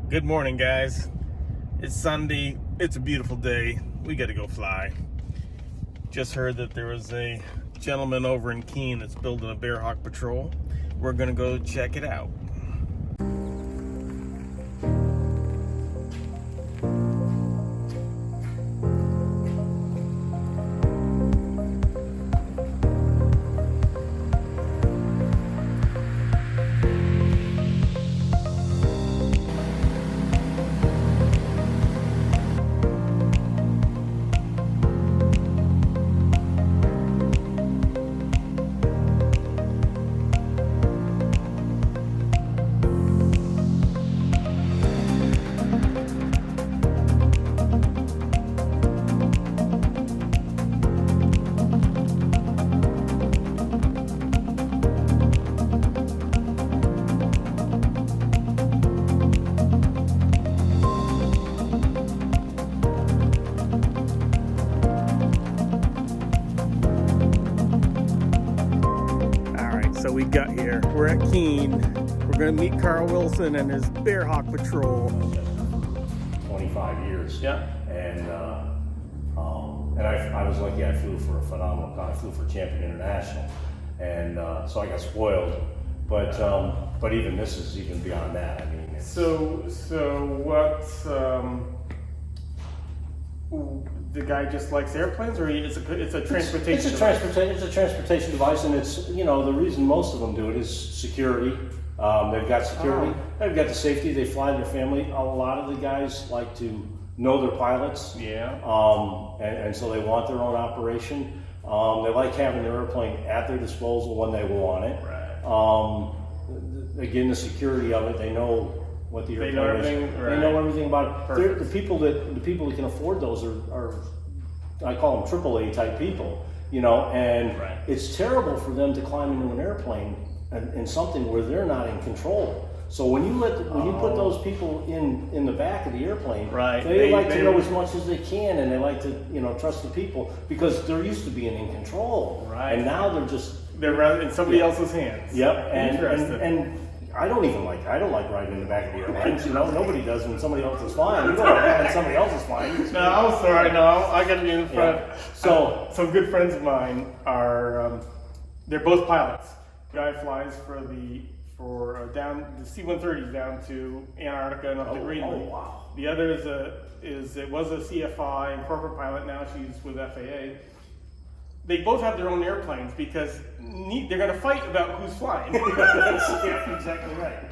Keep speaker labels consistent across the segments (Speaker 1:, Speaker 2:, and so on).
Speaker 1: Good morning, guys. It's Sunday. It's a beautiful day. We got to go fly. Just heard that there was a gentleman over in Keene that's building a Bearhawk Patrol. We're going to go check it out. So we got here. We're at Keene. We're going to meet Carl Wilson and his Bearhawk Patrol.
Speaker 2: 25 years.
Speaker 1: Yeah.
Speaker 2: And I was lucky. I flew for a phenomenal con. I flew for Champion International, and so I got spoiled. But even this is even beyond that. I mean, it's,
Speaker 1: So what? The guy just likes airplanes, or it's a transportation?
Speaker 2: It's a transportation device, and it's, you know, the reason most of them do it is security. They've got security. They've got the safety. They fly their family. A lot of the guys like to know their pilots.
Speaker 1: Yeah.
Speaker 2: And so they want their own operation. They like having their airplane at their disposal when they want it.
Speaker 1: Right.
Speaker 2: Again, the security of it. They know what the
Speaker 1: They know
Speaker 2: airplane is.
Speaker 1: everything, right.
Speaker 2: They know everything about it.
Speaker 1: Perfect.
Speaker 2: The people that can afford those are I call them AAA type people. You know, and
Speaker 1: Right.
Speaker 2: it's terrible for them to climb into an airplane in something where they're not in control. So when you put those people in the back of the airplane,
Speaker 1: Right.
Speaker 2: they like to know as much as they can, and they like to, you know, trust the people because they're used to being in control.
Speaker 1: Right.
Speaker 2: And now they're just
Speaker 1: They're in somebody else's hands.
Speaker 2: Yep.
Speaker 1: Interesting.
Speaker 2: And I don't like riding in the back of the airplanes. You know, nobody does when somebody else is flying. You don't like when somebody else is flying.
Speaker 1: No, I'm sorry. No, I got to be in the front.
Speaker 2: Yeah. So
Speaker 1: some good friends of mine are. They're both pilots. Guy flies for down the C-130s down to Antarctica and up to Greenland.
Speaker 2: Oh, wow.
Speaker 1: The other was a CFI and corporate pilot. Now she's with FAA. They both have their own airplanes because they're going to fight about who's flying.
Speaker 2: yeah, exactly right.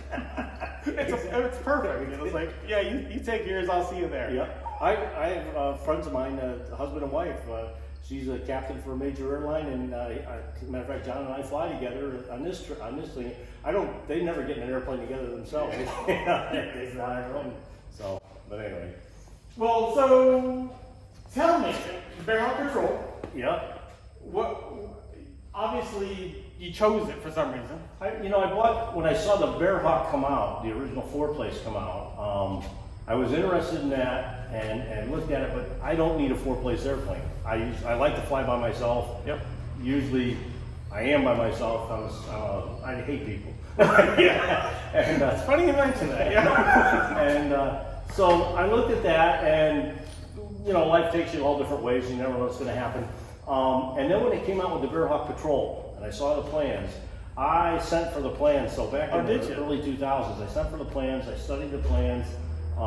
Speaker 1: It's perfect. It's like, yeah, you take yours, I'll see you there.
Speaker 2: Yeah, I have friends of mine, husband and wife. She's a captain for a major airline, and as a matter of fact, John and I fly together on this thing. They never get in an airplane together themselves. They fly their own. So, but anyway.
Speaker 1: Well, so tell me, Bearhawk Patrol.
Speaker 2: Yeah.
Speaker 1: What? Obviously, you chose it for some reason.
Speaker 2: I bought, when I saw the Bearhawk come out, the original four-place come out, I was interested in that and looked at it, but I don't need a four-place airplane. I like to fly by myself.
Speaker 1: Yep.
Speaker 2: Usually, I am by myself. I hate people.
Speaker 1: Yeah.
Speaker 2: And
Speaker 1: It's funny you mention that. Yeah.
Speaker 2: and so I looked at that, and you know, life takes you all different ways. You never know what's going to happen. And then when it came out with the Bearhawk Patrol, and I saw the plans, I sent for the plans. So back in the early 2000s, I sent for the plans. I studied the plans.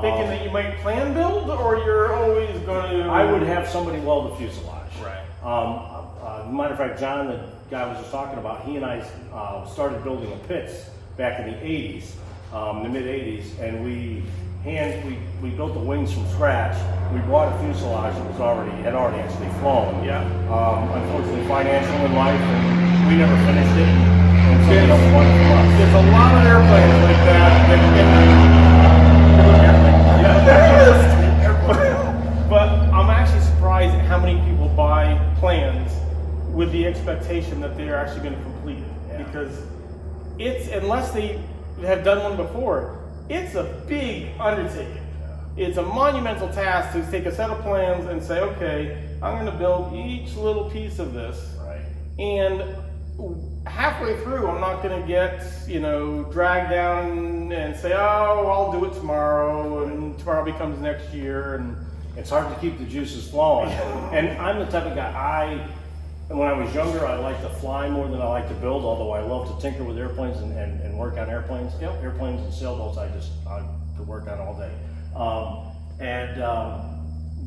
Speaker 1: Thinking that you might plan build, or you're always going to.
Speaker 2: I would have somebody weld the fuselage.
Speaker 1: Right.
Speaker 2: Matter of fact, John, the guy I was just talking about, he and I started building the pits back in the 80s, the mid 80s, and we built the wings from scratch. We bought a fuselage that had already actually flown.
Speaker 1: Yeah.
Speaker 2: Unfortunately, financial in life, and we never finished it. And somebody else wanted it from us.
Speaker 1: There's a lot of airplanes like that. But I'm actually surprised at how many people buy plans with the expectation that they are actually going to complete it.
Speaker 2: Yeah.
Speaker 1: Because unless they have done one before, it's a big undertaking. It's a monumental task to take a set of plans and say, okay, I'm going to build each little piece of this.
Speaker 2: Right.
Speaker 1: And halfway through, I'm not going to get, dragged down and say, oh, I'll do it tomorrow. probably comes next year, and
Speaker 2: it's hard to keep the juices flowing. And I'm the type of guy, when I was younger, I liked to fly more than I like to build, although I love to tinker with airplanes and work on airplanes.
Speaker 1: Yep.
Speaker 2: Airplanes and sailboats, I could work on all day.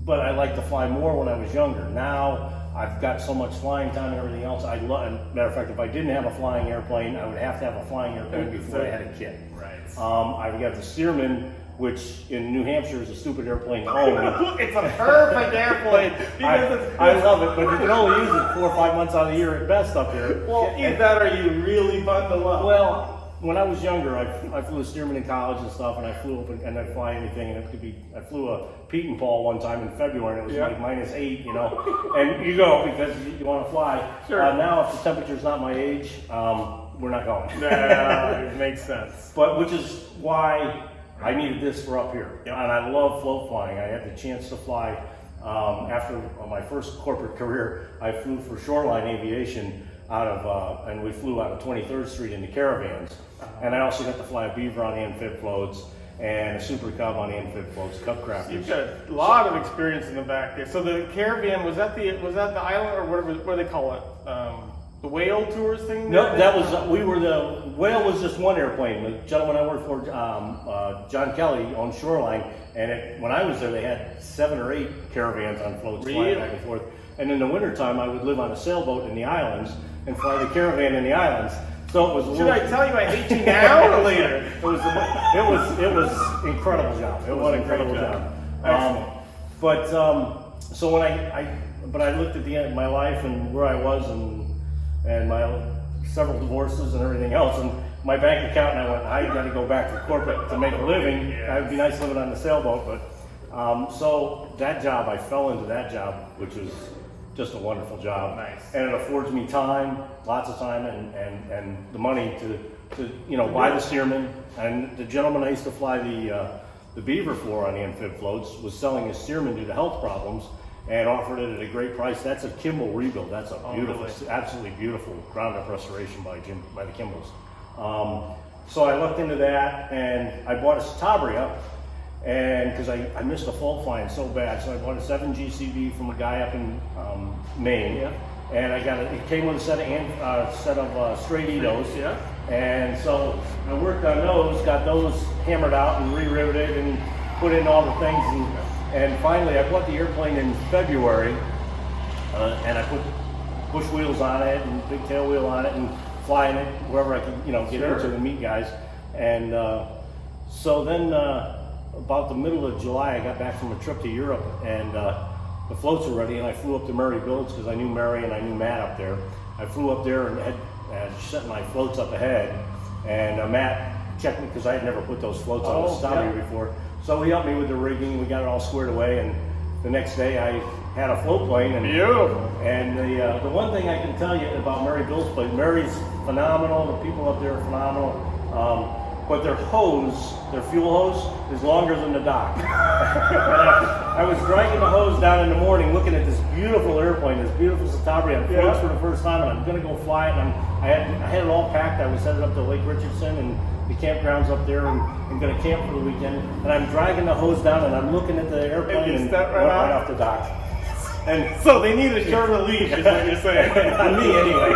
Speaker 2: But I liked to fly more when I was younger. Now, I've got so much flying time and everything else. Matter of fact, if I didn't have a flying airplane, I would have to have a flying airplane before I had a kit.
Speaker 1: Right.
Speaker 2: I've got the Stearman, which in New Hampshire is a stupid airplane to own.
Speaker 1: It's a perfect airplane.
Speaker 2: I love it, but you can only use it 4 or 5 months out of the year at best up here.
Speaker 1: Well, either that or you really bundle up.
Speaker 2: Well, when I was younger, I flew a Stearman in college and stuff, and I flew up and I'd fly anything, and it could be, I flew a Pete and Paul one time in February, and it was like -8, you know, and you go because you want to fly.
Speaker 1: Sure.
Speaker 2: Now, if the temperature's not my age, we're not going.
Speaker 1: Yeah, it makes sense.
Speaker 2: But which is why I needed this for up here. And I love float flying. I had the chance to fly after my first corporate career. I flew for Shoreline Aviation and we flew out of 23rd Street into Caravans. And I also got to fly a Beaver on amphib floats and a Super Cub on amphib floats, Cub crafters.
Speaker 1: You've got a lot of experience in the back there. So the Caravan, was that the island, or whatever, what do they call it? The whale tours thing?
Speaker 2: No, that was, Whale was just one airplane. The gentleman I worked for, John Kelly, owned Shoreline, and when I was there, they had 7 or 8 Caravans on floats flying back and forth. And in the wintertime, I would live on a sailboat in the islands and fly the Caravan in the islands. So it was.
Speaker 1: Should I tell you I hate you now or later?
Speaker 2: It was incredible job. It was an incredible job. So when I looked at the end of my life and where I was and my several divorces and everything else, and my bank account, and I went, I got to go back to corporate to make a living. It would be nice living on the sailboat, but so that job, I fell into that job, which was just a wonderful job.
Speaker 1: Nice.
Speaker 2: And it affords me time, lots of time, and the money to buy the Stearman. And the gentleman I used to fly the Beaver for on the amphib floats was selling his Stearman due to health problems and offered it at a great price. That's a Kimball rebuild. That's a beautiful, absolutely beautiful ground up restoration by the Kimballs. So I looked into that, and I bought a Citabria. And because I missed the fault flying so bad, so I bought a 7 GCB from a guy up in Maine, and it came with a set of straight Edos, and so I worked on those, got those hammered out and re-riveted and put in all the things, and finally I bought the airplane in February, and I put bush wheels on it and big tail wheel on it and flying it wherever I could, get into and meet guys, and so then. About the middle of July, I got back from a trip to Europe, and the floats were ready, and I flew up to Murray Builds because I knew Murray and I knew Matt up there. I flew up there and had set my floats up ahead, and Matt checked me because I had never put those floats on the Citabria before. So he helped me with the rigging. We got it all squared away, and the next day I had a floatplane. And
Speaker 1: beautiful.
Speaker 2: And the one thing I can tell you about Murray Builds plane, Murray's phenomenal. The people up there are phenomenal. But their hose, their fuel hose, is longer than the dock. I was dragging the hose down in the morning looking at this beautiful airplane, this beautiful Citabria on floats for the first time, and I'm going to go fly it. And I had it all packed. I was headed up to Lake Richardson and the campgrounds up there and going to camp for the weekend. And I'm dragging the hose down and I'm looking at the airplane and right off the dock.
Speaker 1: And so they need a shorter leash, is what you're saying.
Speaker 2: On me, anyway.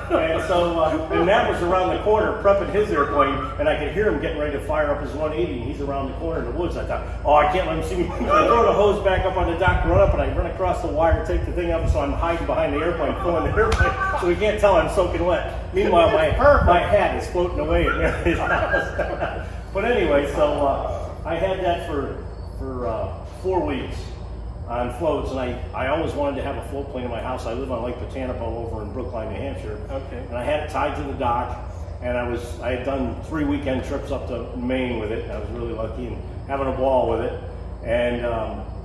Speaker 2: And so, and Matt was around the corner prepping his airplane, and I could hear him getting ready to fire up his 180, and he's around the corner in the woods. I thought, I can't let him see me. I throw the hose back up on the dock, run up, and I run across the wire, take the thing up, so I'm hiding behind the airplane, pulling the airplane, so he can't tell I'm soaking wet. Meanwhile, my hat is floating away at Mary's house. But anyway, so I had that for 4 weeks. On floats, and I always wanted to have a float plane in my house. I live on Lake Potanipo over in Brookline, New Hampshire. Okay. And I had it tied to the dock, and I had done 3 weekend trips up to Maine with it, and I was really lucky and having a ball with it. And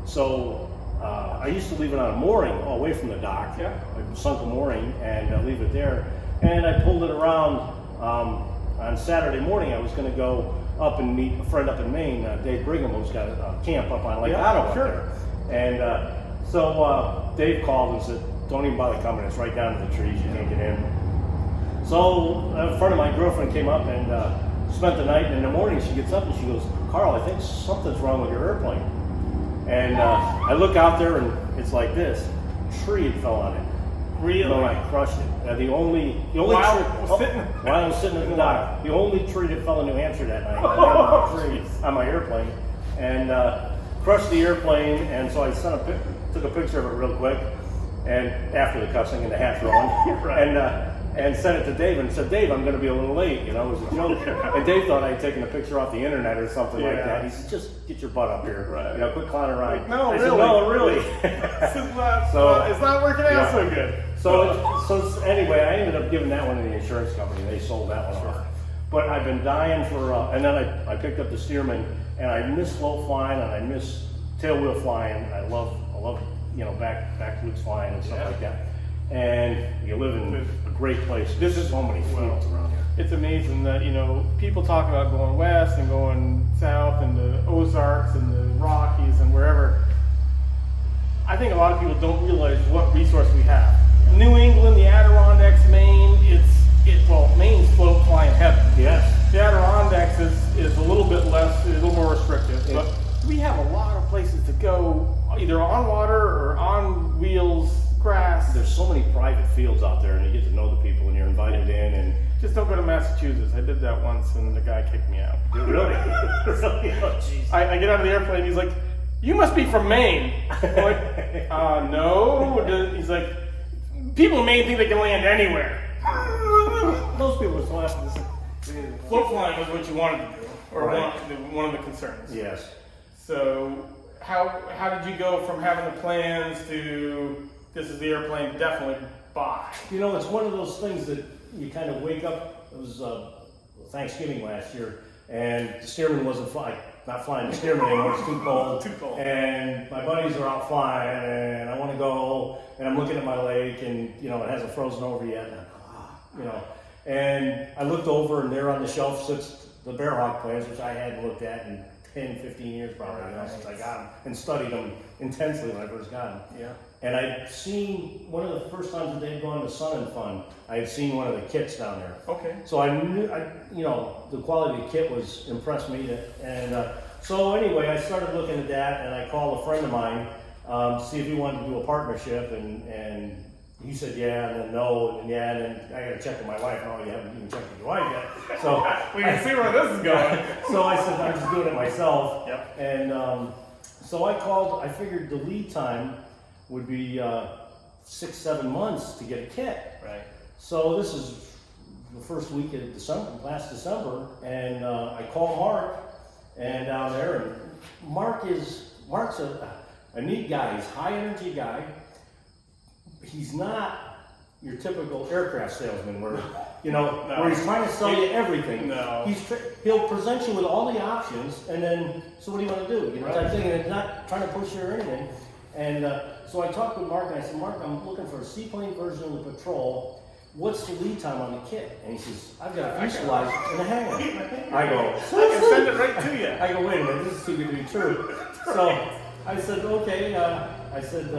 Speaker 2: so I used to leave it on a mooring away from the dock. Yeah. I sunk a mooring and leave it there. And I pulled it around on Saturday morning. I was going to go up and meet a friend up in Maine, Dave Brigham, who's got a camp up on Lake Ottawa up there. And so Dave called and said, don't even bother coming, it's right down to the trees, you can't get in. So a friend of my girlfriend came up and spent the night, and in the morning she gets up and she goes, Carl, I think something's wrong with your airplane. And I look out there and it's like this. A tree had fell on it.
Speaker 1: Really?
Speaker 2: And I crushed it. The only
Speaker 1: While
Speaker 2: tree, while I was sitting in the dock, the only tree that fell in New Hampshire that night. On my airplane, and crushed the airplane. And so I took a picture of it real quick, and after the cussing and the hat throwing,
Speaker 1: Right.
Speaker 2: And sent it to Dave and said, Dave, I'm going to be a little late. You know, it was a joke. And Dave thought I'd taken a picture off the internet or something like that. He said, just get your butt up here.
Speaker 1: Right.
Speaker 2: You know, quit clowning around.
Speaker 1: No,
Speaker 2: I
Speaker 1: really?
Speaker 2: said, no, really.
Speaker 1: It's not working out so good.
Speaker 2: So anyway, I ended up giving that one to the insurance company. They sold that one off. But I've been dying for, and then I picked up the Stearman, and I miss float flying, and I miss tailwheel flying. I love you know, backwoods flying and stuff like that. And you live in a great place. There's so many fields around here.
Speaker 1: It's amazing that, you know, people talk about going west and going south and the Ozarks and the Rockies and wherever. I think a lot of people don't realize what resource we have. New England, the Adirondacks, Maine, Maine's float flying heaven.
Speaker 2: Yes.
Speaker 1: The Adirondacks is a little bit less, a little more restrictive, but we have a lot of places to go, either on water or on wheels, grass.
Speaker 2: There's so many private fields out there, and you get to know the people, and you're invited in, and
Speaker 1: Just don't go to Massachusetts. I did that once, and the guy kicked me out.
Speaker 2: really, really, oh, jeez.
Speaker 1: I get out of the airplane. He's like, "You must be from Maine." I'm like, no. He's like, "People in Maine think they can land anywhere."
Speaker 2: Those people are so happy to see.
Speaker 1: Float flying was what you wanted to do, or one of the concerns.
Speaker 2: Yes.
Speaker 1: So how did you go from having the plans to this is the airplane, definitely buy?
Speaker 2: You know, it's one of those things that you kind of wake up. It was Thanksgiving last year, and the Stearman wasn't not flying the Stearman anymore. It's too cold.
Speaker 1: Too cold.
Speaker 2: And my buddies are out flying, and I want to go. And I'm looking at my lake, and you know, it hasn't frozen over yet. And you know, and I looked over, and there on the shelf sits the Bearhawk planes, which I hadn't looked at in 10, 15 years probably, you know, since I got them and studied them intensely when I first got them.
Speaker 1: Yeah.
Speaker 2: And I'd seen, one of the first times that they'd gone to Sun and Fun, I had seen one of the kits down there.
Speaker 1: Okay.
Speaker 2: So I knew, you know, the quality of the kit was impressed me. So anyway, I started looking at that, and I called a friend of mine to see if he wanted to do a partnership, and he said yeah, and then no, and then yeah, and then I got to check with my wife. No, you haven't even checked with your wife yet. So
Speaker 1: We can see where this is going.
Speaker 2: so I said I'm just doing it myself.
Speaker 1: Yep.
Speaker 2: And so I called. I figured the lead time would be 6-7 months to get a kit.
Speaker 1: Right.
Speaker 2: So this is the first week of December, last December, and I call Mark, and down there, and Mark's a neat guy. He's a high energy guy. He's not your typical aircraft salesman where, you know,
Speaker 1: No.
Speaker 2: where he's trying to sell you everything.
Speaker 1: No.
Speaker 2: He'll present you with all the options, and then, so what do you want to do? You know,
Speaker 1: Right.
Speaker 2: type thing, and it's not trying to push you or anything. And so I talked with Mark, and I said, Mark, I'm looking for a Seaplane version of the Patrol. What's the lead time on the kit? And he says, I've got a fuselage and a hangar. I go,
Speaker 1: I can send it right to you.
Speaker 2: I go, wait a minute, this is too good to be true. So I said, okay. I said,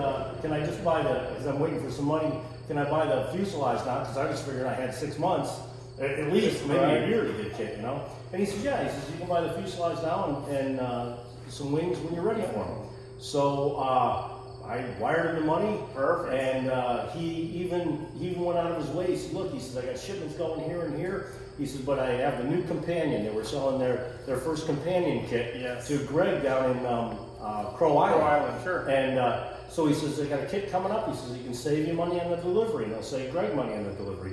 Speaker 2: can I just buy because I'm waiting for some money, can I buy the fuselage now? Because I just figured I had 6 months, at least, maybe a year to get a kit, you know? And he said, yeah. He says, you can buy the fuselage now and some wings when you're ready for them. So I wired him the money.
Speaker 1: Perfect.
Speaker 2: And he even went out of his way. He said, look, he says, I got shipments going here and here. He says, but I have the new companion. They were selling their first companion kit to Greg down in Crow Island.
Speaker 1: Crow Island, sure.
Speaker 2: And so he says, they got a kit coming up. He says, he can save you money on the delivery. And he'll save Greg money on the delivery.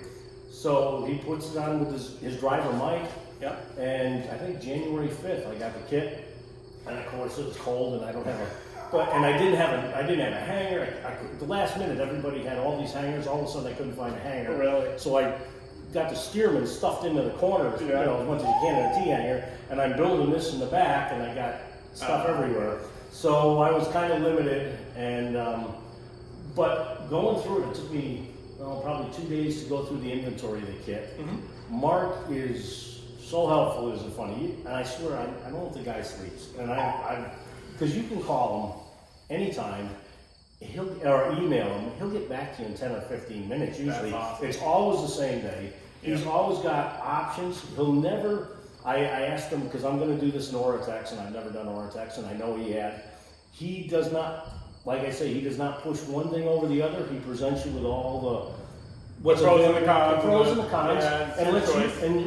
Speaker 2: So he puts it on with his driver, Mike.
Speaker 1: Yep.
Speaker 2: And I think January 5th, I got the kit. And of course, it was cold, and I don't have I didn't have a hanger. The last minute, everybody had all these hangers. All of a sudden, I couldn't find a hanger.
Speaker 1: Really?
Speaker 2: So I got the Stearman stuffed into the corners, you know, as much as you can in a T-hanger. And I'm building this in the back, and I got stuff everywhere. So I was kind of limited, and but going through it took me probably 2 days to go through the inventory of the kit. Mm-hmm. Mark is so helpful, isn't funny, and I swear I don't know if the guy sleeps, and because you can call him anytime, or email him, he'll get back to you in 10 or 15 minutes usually.
Speaker 1: That's awesome.
Speaker 2: It's always the same day. He's always got options. He'll never, I asked him, because I'm going to do this in Oratex, and I've never done Oratex, and I know he had. He does not, like I say, he does not push one thing over the other. He presents you with all the
Speaker 1: What's pros and the cons.
Speaker 2: The pros and the cons,
Speaker 1: Yeah,
Speaker 2: and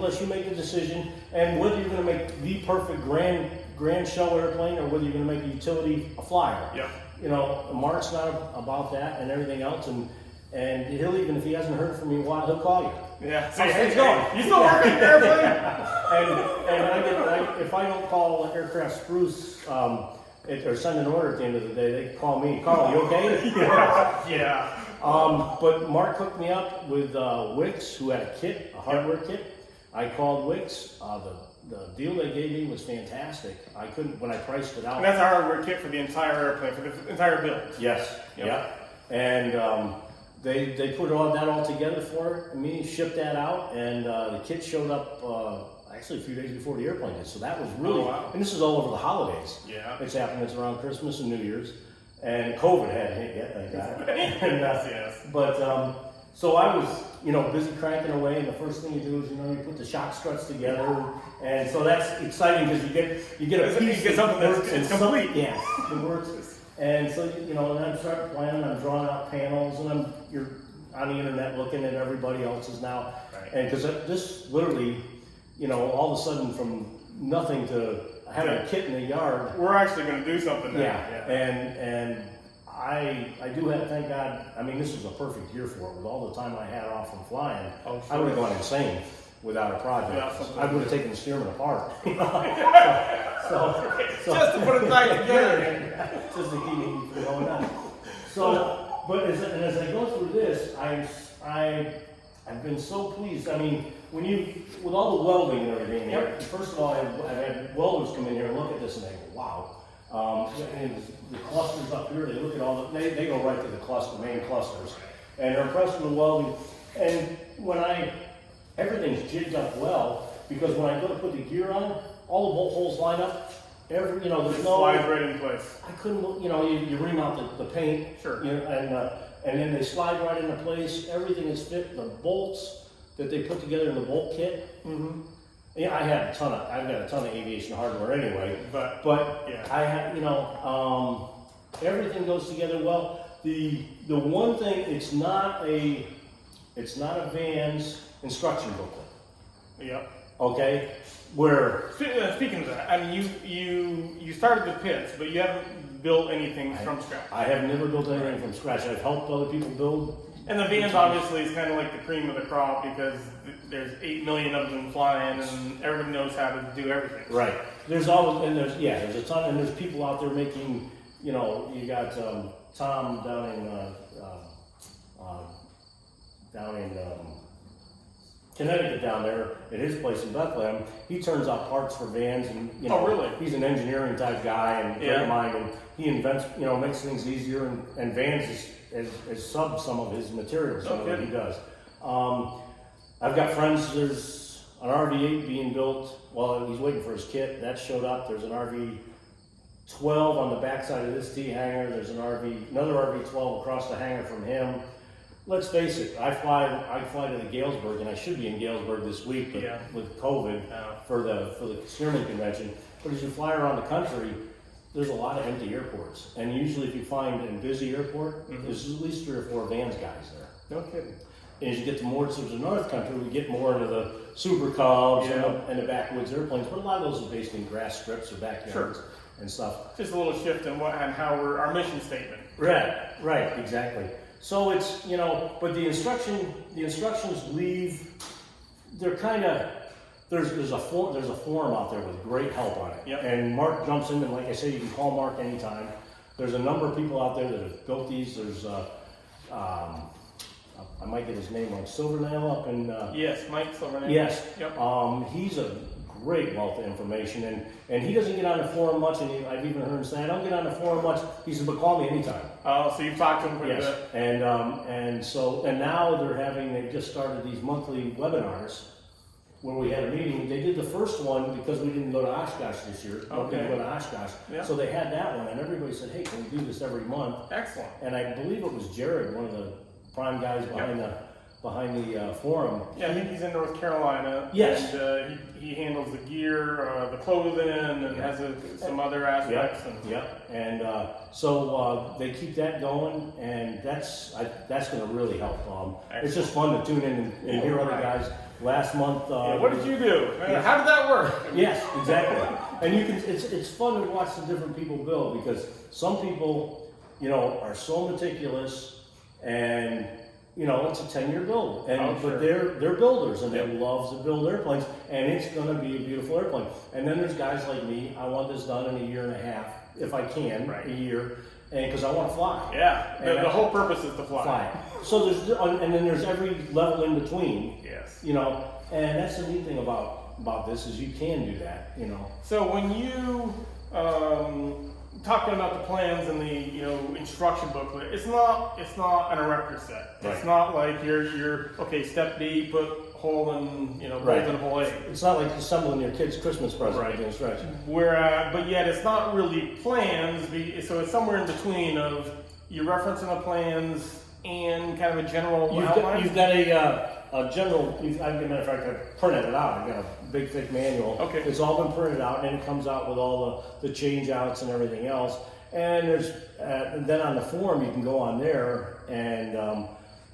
Speaker 2: lets you make the decision, and whether you're going to make the perfect grand show airplane, or whether you're going to make a utility a flyer.
Speaker 1: Yep.
Speaker 2: You know, Mark's not about that and everything else, and he'll, even if he hasn't heard from you in a while, he'll call you.
Speaker 1: Yeah.
Speaker 2: How's things going?
Speaker 1: You still working airplane?
Speaker 2: and if I don't call Aircraft Spruce or send an order at the end of the day, they call me. Carl, you okay?
Speaker 1: Yeah.
Speaker 2: But Mark hooked me up with Wix, who had a kit, a hardware kit. I called Wix. The deal they gave me was fantastic. I couldn't, when I priced it out.
Speaker 1: And that's a hardware kit for the entire airplane, for the entire build.
Speaker 2: Yes.
Speaker 1: Yep.
Speaker 2: Yeah. And they put that all together for me, shipped that out, and the kit showed up actually a few days before the airplane did. So that was really,
Speaker 1: wow.
Speaker 2: And this is all over the holidays.
Speaker 1: Yeah.
Speaker 2: It's happened. It's around Christmas and New Year's, and COVID hadn't hit yet, thank God. And,
Speaker 1: yes.
Speaker 2: But so I was, busy cranking away, and the first thing you do is, you put the shock struts together, and so that's exciting because you get a piece.
Speaker 1: You get something that's complete.
Speaker 2: Yes, it works. And so, and I'm starting planning, I'm drawing out panels, and you're on the internet looking at everybody else's now.
Speaker 1: Right.
Speaker 2: And because this literally, all of a sudden from nothing to having a kit in the yard.
Speaker 1: We're actually going to do something now.
Speaker 2: Yeah. And I do have, thank God, I mean, this was a perfect year for it. With all the time I had off from flying,
Speaker 1: Oh, sure.
Speaker 2: I would have gone insane without a project.
Speaker 1: Yeah,
Speaker 2: I would have taken the steerman apart. so
Speaker 1: just to put it back together.
Speaker 2: Just to keep me from going on. So, but as I go through this, I've been so pleased. I mean, with all the welding and everything here, first of all, I've had welders come in here and look at this and they go, wow. And the clusters up here, they look at they go right to the main clusters, and they're impressed with the welding. And everything's jigged up well, because when I go to put the gear on, all the bolt holes line up. There's no
Speaker 1: slides right in place.
Speaker 2: I couldn't, you remount the paint,
Speaker 1: sure,
Speaker 2: and then they slide right into place. Everything is fit. The bolts that they put together in the bolt kit.
Speaker 1: Mm-hmm.
Speaker 2: Yeah, I've got a ton of aviation hardware anyway.
Speaker 1: But yeah,
Speaker 2: I have, everything goes together well. The one thing, it's not a Van's instruction booklet.
Speaker 1: Yep.
Speaker 2: Okay. Where
Speaker 1: speaking of that, I mean, you started the pits, but you haven't built anything from scratch.
Speaker 2: I have never built anything from scratch. I've helped other people build.
Speaker 1: And the Vans obviously is kind of like the cream of the crop, because there's 8 million of them flying, and everybody knows how to do everything.
Speaker 2: Right. There's a ton, and there's people out there making. You got Tom down in Connecticut down there at his place in Bethlehem. He turns out parts for Vans, and
Speaker 1: Oh, really?
Speaker 2: He's an engineering type guy and great mind, and he invents, makes things easier, and Vans has subbed some of his materials. That he does. I've got friends. There's an RV-8 being built. Well, he's waiting for his kit. That showed up. There's an RV-12 on the backside of this T hangar. There's another RV-12 across the hangar from him. Let's face it, I fly to the Galesburg, and I should be in Galesburg this week, but with COVID for the Stearman convention. But as you fly around the country, there's a lot of empty airports, and usually if you find a busy airport, there's at least 3 or 4 Vans guys there.
Speaker 1: No kidding.
Speaker 2: And as you get to more towards the North Country, we get more into the Super Cubs and the backwoods airplanes, but a lot of those are based in grass strips or backyards and stuff.
Speaker 1: Just a little shift in how our mission statement.
Speaker 2: Right, exactly. So it's, but the instructions leave, they're kind of, there's a forum out there with great help on it.
Speaker 1: Yep.
Speaker 2: And Mark jumps in, and like I say, you can call Mark anytime. There's a number of people out there that have built these. There's, I might get his name wrong, Silvernail up in...
Speaker 1: yes, Mike Silvernail.
Speaker 2: Yes.
Speaker 1: Yep.
Speaker 2: He's a great wealth of information, and he doesn't get on the forum much, and I've even heard him say, I don't get on the forum much. He said, but call me anytime.
Speaker 1: Oh, so you've talked to him pretty
Speaker 2: Yes.
Speaker 1: bit.
Speaker 2: And now they've just started these monthly webinars where we had a meeting. They did the first one because we didn't go to Oshkosh this year.
Speaker 1: Okay.
Speaker 2: We didn't go to Oshkosh.
Speaker 1: Yeah.
Speaker 2: So they had that one, and everybody said, hey, can we do this every month?
Speaker 1: Excellent.
Speaker 2: And I believe it was Jared, one of the prime guys behind behind the forum.
Speaker 1: Yeah, I think he's in North Carolina.
Speaker 2: Yes.
Speaker 1: And he handles the gear, the clothing, and has some other aspects.
Speaker 2: Yep. And so they keep that going, and that's going to really help. It's just fun to tune in and hear other guys. Last month.
Speaker 1: What did you do? How did that work?
Speaker 2: Yes, exactly. And you can. It's fun to watch the different people build, because some people, are so meticulous, and it's a 10-year build, and but they're builders, and they love to build airplanes, and it's going to be a beautiful airplane. And then there's guys like me. I want this done in a year and a half, if I can, a year, and because I want to fly.
Speaker 1: Yeah, the whole purpose is to fly.
Speaker 2: So and then there's every level in between.
Speaker 1: Yes.
Speaker 2: And that's the neat thing about this, is you can do that.
Speaker 1: So when you talking about the plans and the instruction booklet, it's not an erector set.
Speaker 2: Right.
Speaker 1: It's not like you're okay. Step B, put hole in bolt in hole A.
Speaker 2: It's not like assembling your kid's Christmas present with the instructions.
Speaker 1: But yet it's not really plans. So it's somewhere in between of you're referencing the plans and kind of a general outline.
Speaker 2: You've got a general. As a matter of fact, I printed it out. I've got a big thick manual.
Speaker 1: Okay.
Speaker 2: It's all been printed out, and it comes out with all the change outs and everything else. And there's and then on the forum you can go on there, and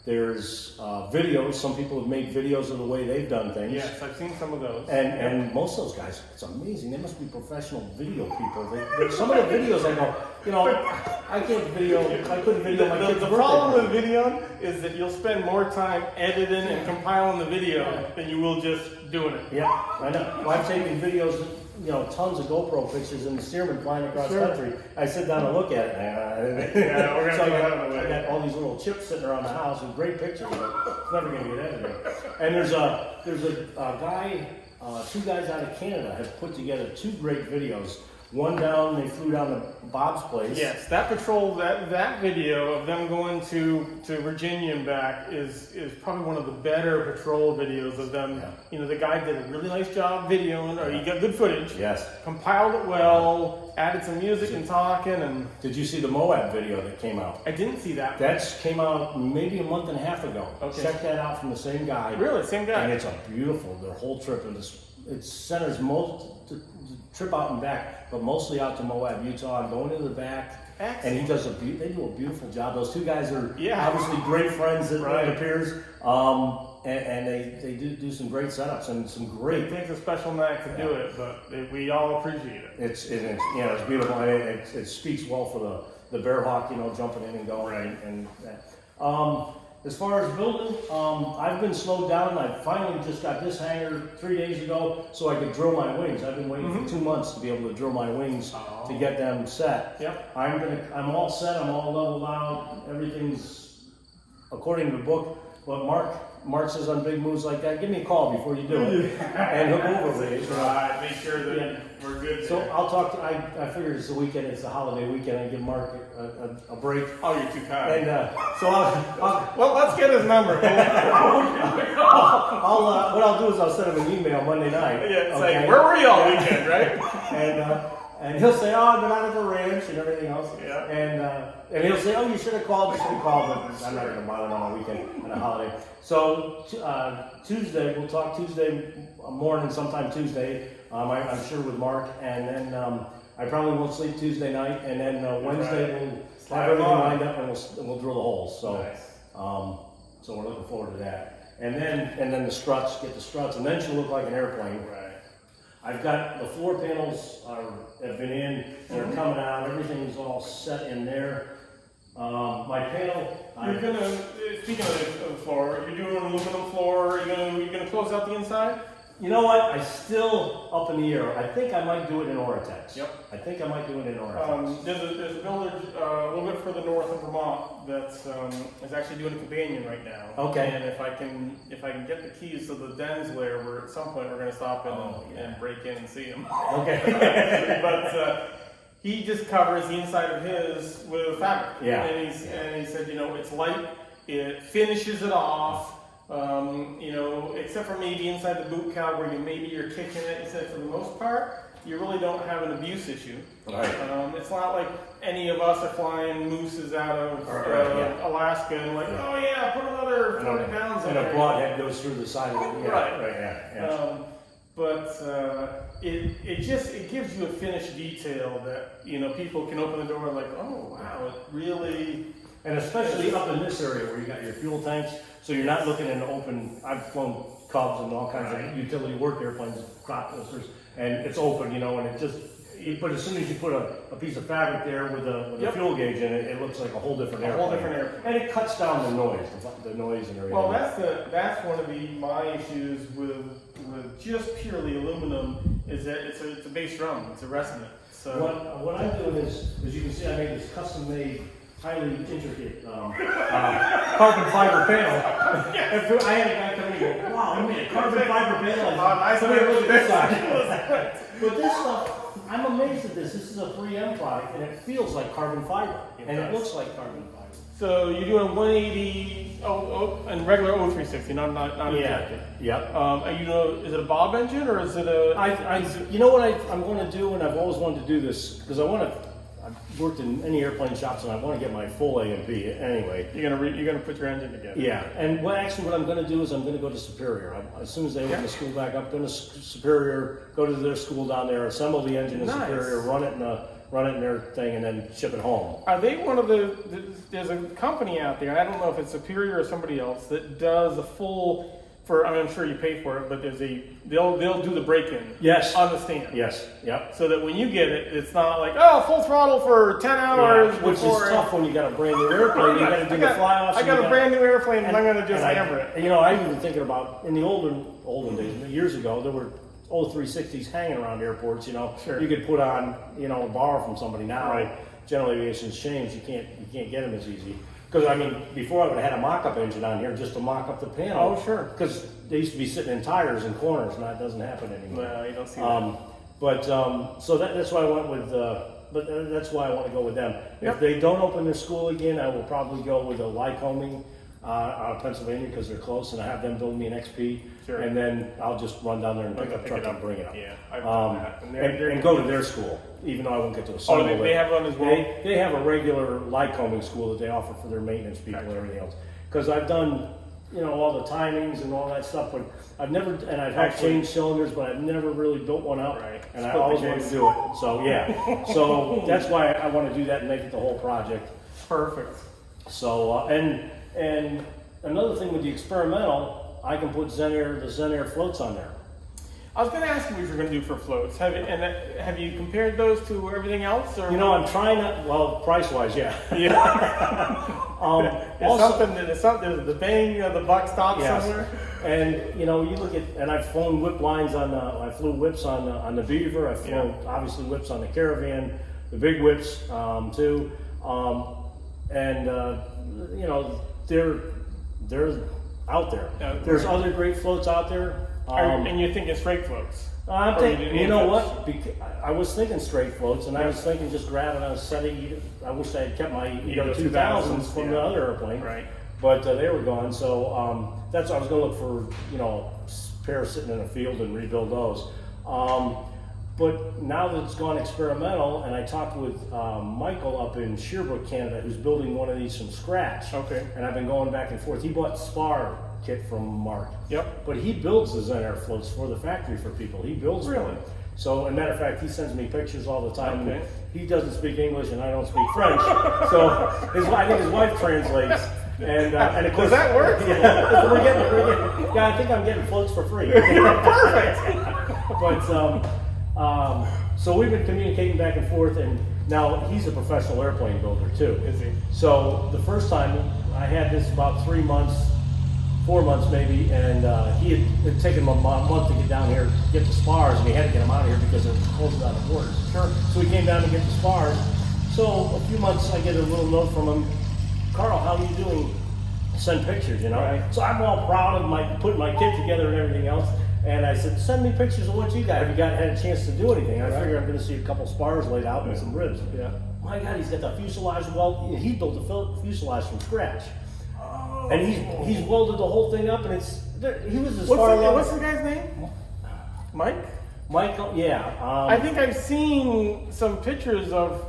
Speaker 2: there's videos. Some people have made videos of the way they've done things.
Speaker 1: Yes, I've seen some of those.
Speaker 2: And most of those guys, it's amazing. They must be professional video people. Some of the videos I go, I couldn't video my kid's
Speaker 1: The
Speaker 2: birthday
Speaker 1: problem
Speaker 2: party.
Speaker 1: with video is that you'll spend more time editing and compiling the video than you will just doing it.
Speaker 2: Yeah, I know. Well, I've taken videos, tons of GoPro pictures in the Stearman flying across country. I sit down and look at it.
Speaker 1: Yeah, we're gonna
Speaker 2: So
Speaker 1: do that on the way.
Speaker 2: I got all these little chips sitting around the house with great pictures, but it's never going to get edited. And there's a guy, two guys out of Canada have put together two great videos. One they flew down to Bob's place.
Speaker 1: Yes, that patrol, that video of them going to Virginia and back is probably one of the better patrol videos of them. Yeah. The guy did a really nice job videoing, or he got good footage.
Speaker 2: Yes.
Speaker 1: Compiled it well, added some music and talking. And
Speaker 2: did you see the Moab video that came out?
Speaker 1: I didn't see that.
Speaker 2: That came out maybe a month and a half ago.
Speaker 1: Okay.
Speaker 2: Check that out from the same guy.
Speaker 1: Really, same guy.
Speaker 2: And it's a beautiful. Their whole trip, and it centers most the trip out and back, but mostly out to Moab, Utah, and going into the back.
Speaker 1: Excellent.
Speaker 2: And they do a beautiful job. Those two guys are obviously great friends, it appears. And they do some great setups and some great.
Speaker 1: It takes a special knack to do it, but we all appreciate it.
Speaker 2: It's beautiful, and it speaks well for the Bearhawk, jumping in and going and that. As far as building, I've been slowed down. I finally just got this hangar 3 days ago so I could drill my wings. I've been waiting for 2 months to be able to drill my wings to get them set.
Speaker 1: Yep.
Speaker 2: I'm all set. I'm all leveled out. Everything's according to the book. But Mark says on big moves like that, give me a call before you do it, and he'll go over it.
Speaker 1: Right, make sure that we're good.
Speaker 2: So I'll talk to. I figured it's the weekend. It's the holiday weekend. I give Mark a break.
Speaker 1: Oh, you're too kind.
Speaker 2: And so I'll
Speaker 1: well, let's get his number.
Speaker 2: what I'll do is I'll send him an email Monday night.
Speaker 1: Yeah, it's like, where were you all weekend, right?
Speaker 2: And he'll say, oh, I've been out at the ranch and everything else.
Speaker 1: Yeah.
Speaker 2: And he'll say, oh, you should have called. But I'm not going to bother him on a weekend on a holiday. So Tuesday, we'll talk Tuesday morning, sometime Tuesday. I'm sure with Mark, and then I probably won't sleep Tuesday night, and then Wednesday we'll have everything lined up and we'll drill the holes. So,
Speaker 1: nice.
Speaker 2: So we're looking forward to that. And then the struts, get the struts, and then she'll look like an airplane.
Speaker 1: Right.
Speaker 2: I've got the floor panels have been in, they're coming out, everything's all set in there. My panel.
Speaker 1: You're gonna, speaking of the floor, you're doing an aluminum floor. You're gonna close out the inside.
Speaker 2: You know what? I still up in the air. I think I might do it in Oratex.
Speaker 1: Yep.
Speaker 2: I think I might do it in Oratex.
Speaker 1: There's a builder a little bit further north in Vermont that's is actually doing a companion right now.
Speaker 2: Okay.
Speaker 1: And if I can get the keys to the dens layer, where at some point we're gonna stop in and break in and see him.
Speaker 2: Okay.
Speaker 1: But he just covers the inside of his with fabric.
Speaker 2: Yeah.
Speaker 1: And he said, it's light. It finishes it off. Except for maybe inside the boot cowl where maybe you're kicking it. He said for the most part, you really don't have an abuse issue.
Speaker 2: Right.
Speaker 1: It's not like any of us are flying mooses out of Alaska and like, oh yeah, put another 40 pounds in
Speaker 2: and
Speaker 1: there.
Speaker 2: a broadhead goes through the side of it. Yeah,
Speaker 1: Right. But it gives you a finished detail that people can open the door like, oh wow, it really.
Speaker 2: And especially up in this area where you got your fuel tanks, so you're not looking in open. I've flown Cubs and all kinds of utility work airplanes, crop dusters, and it's open, and it just. But as soon as you put a piece of fabric there with a fuel gauge in it, it looks like a whole different airplane. And it cuts down the noise and everything.
Speaker 1: Well, that's one of my issues with just purely aluminum is that it's a base drum, it's a resonant. So
Speaker 2: what I'm doing is, as you can see, I made this custom-made, highly intricate carbon fiber panel. I had a guy come in and go, wow, you made a carbon fiber panel. Somebody look at this side. But this stuff, I'm amazed at this. This is a 3M product, and it feels like carbon fiber, it looks like carbon fiber.
Speaker 1: So you're doing 180 and regular 0360, not injected.
Speaker 2: Yep.
Speaker 1: Is it a Bob engine or is it a?
Speaker 2: You know what I'm going to do, and I've always wanted to do this because I've worked in many airplane shops, and I want to get my full A&P anyway.
Speaker 1: You're gonna put your engine together.
Speaker 2: Yeah, and what I'm going to do is I'm going to go to Superior. As soon as they open the school back up, go to Superior, go to their school down there, assemble the engine in Superior, run it in their thing, and then ship it home.
Speaker 1: Are they one of there's a company out there, I don't know if it's Superior or somebody else, that does a full, I'm sure you pay for it, but they'll do the break-in on the stand.
Speaker 2: Yes, yep.
Speaker 1: So that when you get it, it's not like, full throttle for 10 hours.
Speaker 2: Which is tough when you got a brand new airplane, you got to do the fly-offs.
Speaker 1: I got a brand new airplane and I'm going to just hammer it.
Speaker 2: I'm even thinking about, in the olden days, years ago, there were 360s hanging around airports,
Speaker 1: Sure.
Speaker 2: You could put on, borrow from somebody. Now, general aviation's changed, you can't get them as easy. Because, before I would have had a mock-up engine on here just to mock up the panel.
Speaker 1: Oh, sure.
Speaker 2: Because they used to be sitting in tires in corners, and that doesn't happen anymore.
Speaker 1: Well, you don't see that.
Speaker 2: So that's why I went with, that's why I want to go with them.
Speaker 1: Yep.
Speaker 2: If they don't open their school again, I will probably go with a Lycoming out of Pennsylvania because they're close, and I have them build me an XP.
Speaker 1: Sure.
Speaker 2: And then I'll just run down there and pick up truck and bring it up.
Speaker 1: Yeah, I've done that.
Speaker 2: And go to their school, even though I won't get to assemble it.
Speaker 1: They have one as well?
Speaker 2: They have a regular Lycoming school that they offer for their maintenance people and everything else. Because I've done, all the timings and all that stuff, but I've never, and I've had changed cylinders, but I've never really built one out.
Speaker 1: Right.
Speaker 2: And I always wanted to do it. So yeah, so that's why I want to do that and make it the whole project.
Speaker 1: Perfect.
Speaker 2: So and another thing with the experimental, I can put the Zen Air floats on there.
Speaker 1: I was going to ask you what you're going to do for floats. Have you compared those to everything else? Or
Speaker 2: I'm trying to. Price-wise, yeah.
Speaker 1: There's the bang of the buck stops somewhere.
Speaker 2: And you look at, and I've flown whip lines I flew whips on the Beaver. I've flown obviously whips on the Caravan, the big whips too. They're out there. There's other great floats out there.
Speaker 1: And you're thinking straight floats?
Speaker 2: I'm thinking, you know what? I was thinking straight floats, and I was thinking just grabbing a set of. I wish I had kept my Edo 2000s from the other airplane.
Speaker 1: Right.
Speaker 2: But they were gone, so that's what I was going to look for. A pair sitting in a field and rebuild those. But now that it's gone experimental, and I talked with Michael up in Sherbrooke, Canada, who's building one of these from scratch.
Speaker 1: Okay.
Speaker 2: And I've been going back and forth. He bought spar kit from Mark.
Speaker 1: Yep.
Speaker 2: But he builds the Zen Air floats for the factory for people. He builds them. So, as a matter of fact, he sends me pictures all the time.
Speaker 1: Okay.
Speaker 2: He doesn't speak English, and I don't speak French. So, I think his wife translates. And of course,
Speaker 1: does that work?
Speaker 2: Yeah, we're getting. Yeah, I think I'm getting floats for free.
Speaker 1: Perfect.
Speaker 2: But so we've been communicating back and forth, and now he's a professional airplane builder too.
Speaker 1: Is he?
Speaker 2: So the first time I had this about 3 months, 4 months maybe, and he had taken him a month to get down here to get the spars, and he had to get them out of here because it was closing out the borders.
Speaker 1: Sure.
Speaker 2: So he came down to get the spars. So a few months, I get a little note from him, Carl, how are you doing? Send pictures,
Speaker 1: Right.
Speaker 2: So I'm all proud of putting my kit together and everything else. And I said, send me pictures of what you got. Have you had a chance to do anything? I figure I'm going to see a couple spars laid out and some ribs.
Speaker 1: Yeah.
Speaker 2: My God, he's got the fuselage weld. He built the fuselage from scratch.
Speaker 1: Oh.
Speaker 2: And he's welded the whole thing up, and he was as far along.
Speaker 1: What's the guy's name? Mike?
Speaker 2: Michael, yeah.
Speaker 1: I think I've seen some pictures of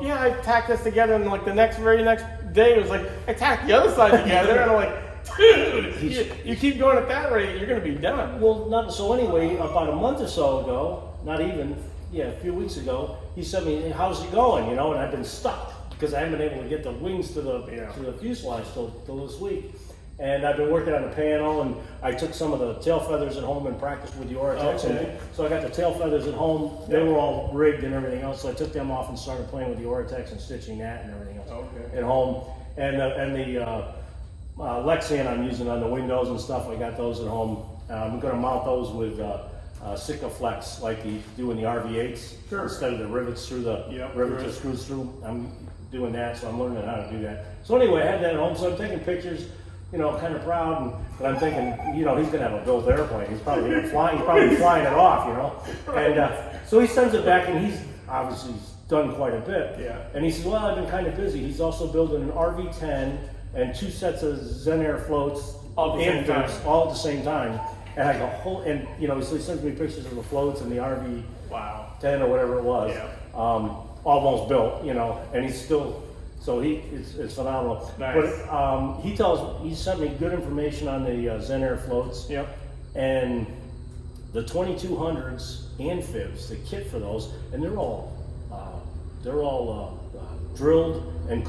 Speaker 1: yeah, I tacked this together, and like the very next day it was like I tacked the other side together, and I'm like, dude, you keep going at that rate, you're gonna be done.
Speaker 2: Well, not so anyway. About a month or so ago, not even, a few weeks ago, he sent me, hey, how's it going? And I've been stuck because I haven't been able to get the wings to the fuselage till this week. And I've been working on the panel, and I took some of the tail feathers at home and practiced with the Oratex.
Speaker 1: Okay.
Speaker 2: So I got the tail feathers at home. They were all rigged and everything else. So I took them off and started playing with the Oratex and stitching that and everything else at home. And the Lexian I'm using on the windows and stuff, I got those at home. I'm going to mount those with Sikaflex like you do in the RV8s.
Speaker 1: Sure.
Speaker 2: Instead of the rivets through the rivets that screws through. I'm doing that, so I'm learning how to do that. So anyway, I had that at home, so I'm taking pictures. Kind of proud, but I'm thinking, he's gonna have a built airplane. He's probably flying it off, And so he sends it back, and he's obviously done quite a bit.
Speaker 1: Yeah.
Speaker 2: And he says, well, I've been kind of busy. He's also building an RV10 and 2 sets of Zen Air floats
Speaker 1: all at
Speaker 2: the same time. And I go, so he sends me pictures of the floats and the RV10 or whatever it was, almost built, and he's still. So it's phenomenal.
Speaker 1: Nice.
Speaker 2: But he sent me good information on the Zen Air floats.
Speaker 1: Yep.
Speaker 2: And the 2200s amphibs, the kit for those, and they're all drilled and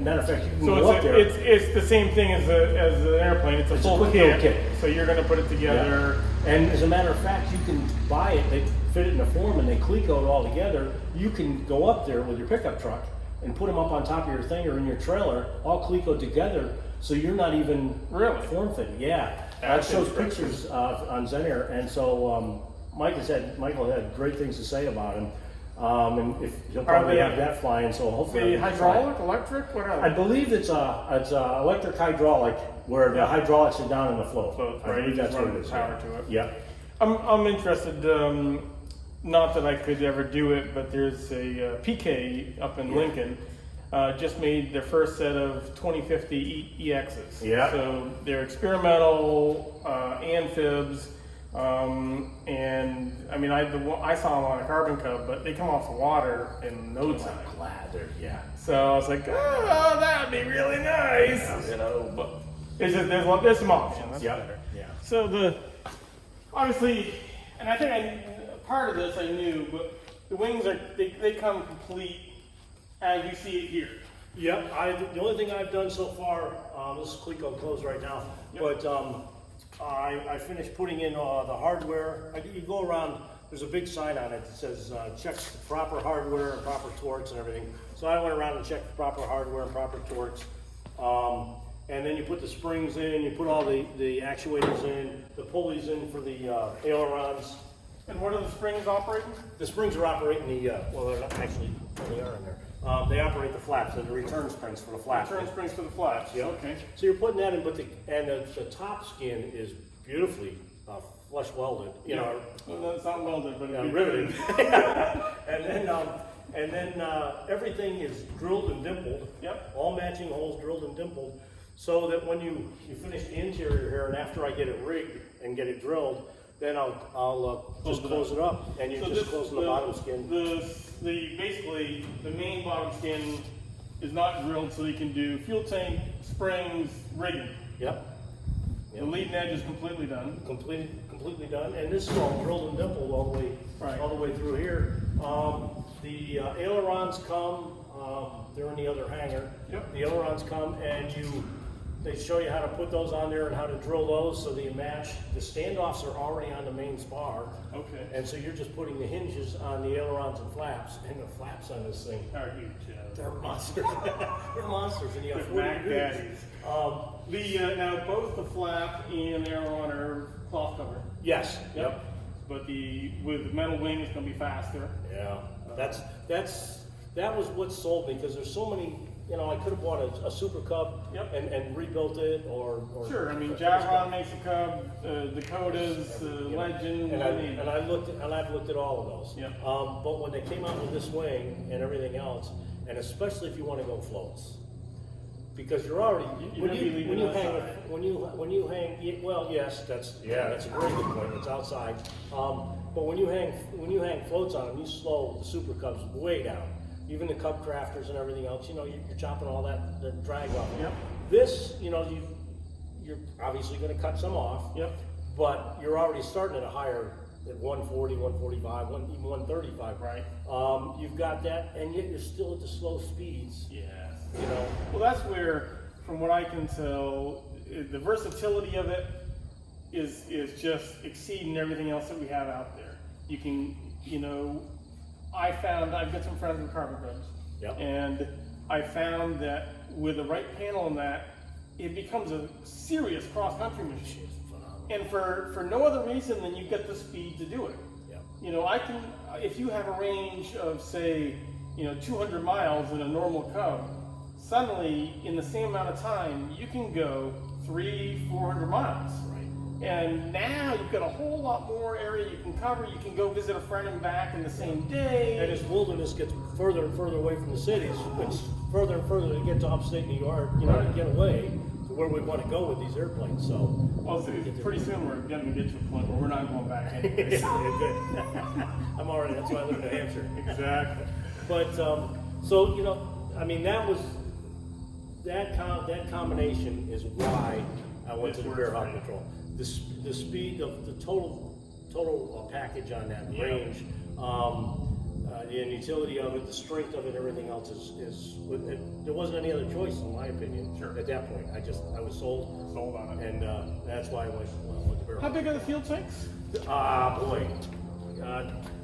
Speaker 2: matter of fact, you can go up there.
Speaker 1: It's the same thing as an airplane. It's a full kit. So you're going to put it together.
Speaker 2: Yeah. And as a matter of fact, you can buy it. They fit it in a form and they Cleco it all together. You can go up there with your pickup truck and put them up on top of your thing or in your trailer, all Clecoed together, so you're not even form fitting. Yeah, that shows pictures on Zen Air, and so Michael had great things to say about him, and if he'll probably have that flying. So hopefully,
Speaker 1: the hydraulic, electric, what are they?
Speaker 2: I believe it's a electric hydraulic where the hydraulics are down in the float. I believe that's what it is.
Speaker 1: Power to it.
Speaker 2: Yeah.
Speaker 1: I'm interested. Not that I could ever do it, but there's a PK up in Lincoln. Just made their first set of 2050 EXs.
Speaker 2: Yeah.
Speaker 1: So they're experimental amphibs, and I mean I saw them on a carbon cub, but they come off the water in no time.
Speaker 2: I'm glad they're
Speaker 1: So I was like, oh, that'd be really nice, But it's just there's some options. That's better.
Speaker 2: Yeah.
Speaker 1: So obviously, and I think part of this I knew, but the wings they come complete as you see it here.
Speaker 2: Yep. The only thing I've done so far, this is Cleco closed right now, but I finished putting in the hardware. You go around. There's a big sign on it that says checks the proper hardware and proper torques and everything. So I went around and checked the proper hardware and proper torques. And then you put the springs in, you put all the actuators in, the pulleys in for the ailerons.
Speaker 1: And what are the springs operating?
Speaker 2: The springs are operating well, they're not actually, they are in there. They operate the flaps, the return springs for the flaps.
Speaker 1: Return springs for the flaps.
Speaker 2: Yep.
Speaker 1: Okay.
Speaker 2: So you're putting that in, but the top skin is beautifully flush welded.
Speaker 1: Well, it's not welded, but it's
Speaker 2: riveted. and then everything is drilled and dimpled.
Speaker 1: Yep.
Speaker 2: All matching holes drilled and dimpled, so that when you finish the interior here, and after I get it rigged and get it drilled, then I'll just close it up, and you just close the bottom skin.
Speaker 1: Basically the main bottom skin is not drilled, so you can do fuel tank, springs, rigging.
Speaker 2: Yep.
Speaker 1: The leading edge is completely done.
Speaker 2: Completely done, and this is all drilled and dimpled all the way through here. The ailerons come. They're in the other hangar.
Speaker 1: Yep.
Speaker 2: The ailerons come, and they show you how to put those on there and how to drill those so that you match. The standoffs are already on the main spar.
Speaker 1: Okay.
Speaker 2: And so you're just putting the hinges on the ailerons and flaps. And the flaps on this thing
Speaker 1: are huge.
Speaker 2: They're monsters. They're monsters. And you have 40
Speaker 1: Mac
Speaker 2: degrees.
Speaker 1: Daddies. Now both the flap and aileron are cloth covered.
Speaker 2: Yes. Yep.
Speaker 1: But with the metal wing, it's going to be faster.
Speaker 2: Yeah. That was what sold me, because there's so many. I could have bought a Super Cub and rebuilt it, or
Speaker 1: sure. I mean, Javron makes a Cub, Dakotas, Legend,
Speaker 2: and I've looked at all of those.
Speaker 1: Yep.
Speaker 2: But when they came out with this wing and everything else, and especially if you want to go floats, because you're already when you hang. Well, yes, that's a very good point. It's outside. But when you hang floats on them, you slow the Super Cubs way down. Even the Cub crafters and everything else, you know, you're chopping all that the drag off.
Speaker 1: Yep.
Speaker 2: This, you know, you're obviously going to cut some off.
Speaker 1: Yep.
Speaker 2: But you're already starting at a higher, at 140, 145, even 135.
Speaker 1: Right.
Speaker 2: You've got that, and yet you're still at the slow speeds.
Speaker 1: Yeah.
Speaker 2: You know.
Speaker 1: Well, that's where, from what I can tell, the versatility of it is just exceeding everything else that we have out there. You can, you know, I've got some friends with carbon clubs.
Speaker 2: Yep.
Speaker 1: And I found that with the right panel and that, it becomes a serious cross-country machine. And for no other reason than you've got the speed to do it.
Speaker 2: Yep.
Speaker 1: You know, if you have a range of, say, you know, 200 miles in a normal Cub, suddenly in the same amount of time, you can go 300-400 miles.
Speaker 2: Right.
Speaker 1: And now you've got a whole lot more area you can cover. You can go visit a friend and back in the same day.
Speaker 2: And as wilderness gets further and further away from the cities, it's further and further to get to upstate New York, you know, to get away to where we want to go with these airplanes. So,
Speaker 1: well, pretty soon we're going to get to a point where we're not going back anyway.
Speaker 2: Good. I'm already. That's why I live in New Hampshire.
Speaker 1: Exactly.
Speaker 2: But so you know, I mean, that combination is why I went to the Bearhawk Patrol. The speed of the total package on that range, the utility of it, the strength of it, everything else there wasn't any other choice in my opinion.
Speaker 1: Sure.
Speaker 2: At that point, I was sold
Speaker 1: on it,
Speaker 2: and that's why I went to Bearhawk.
Speaker 1: How big are the fuel tanks?
Speaker 2: Boy,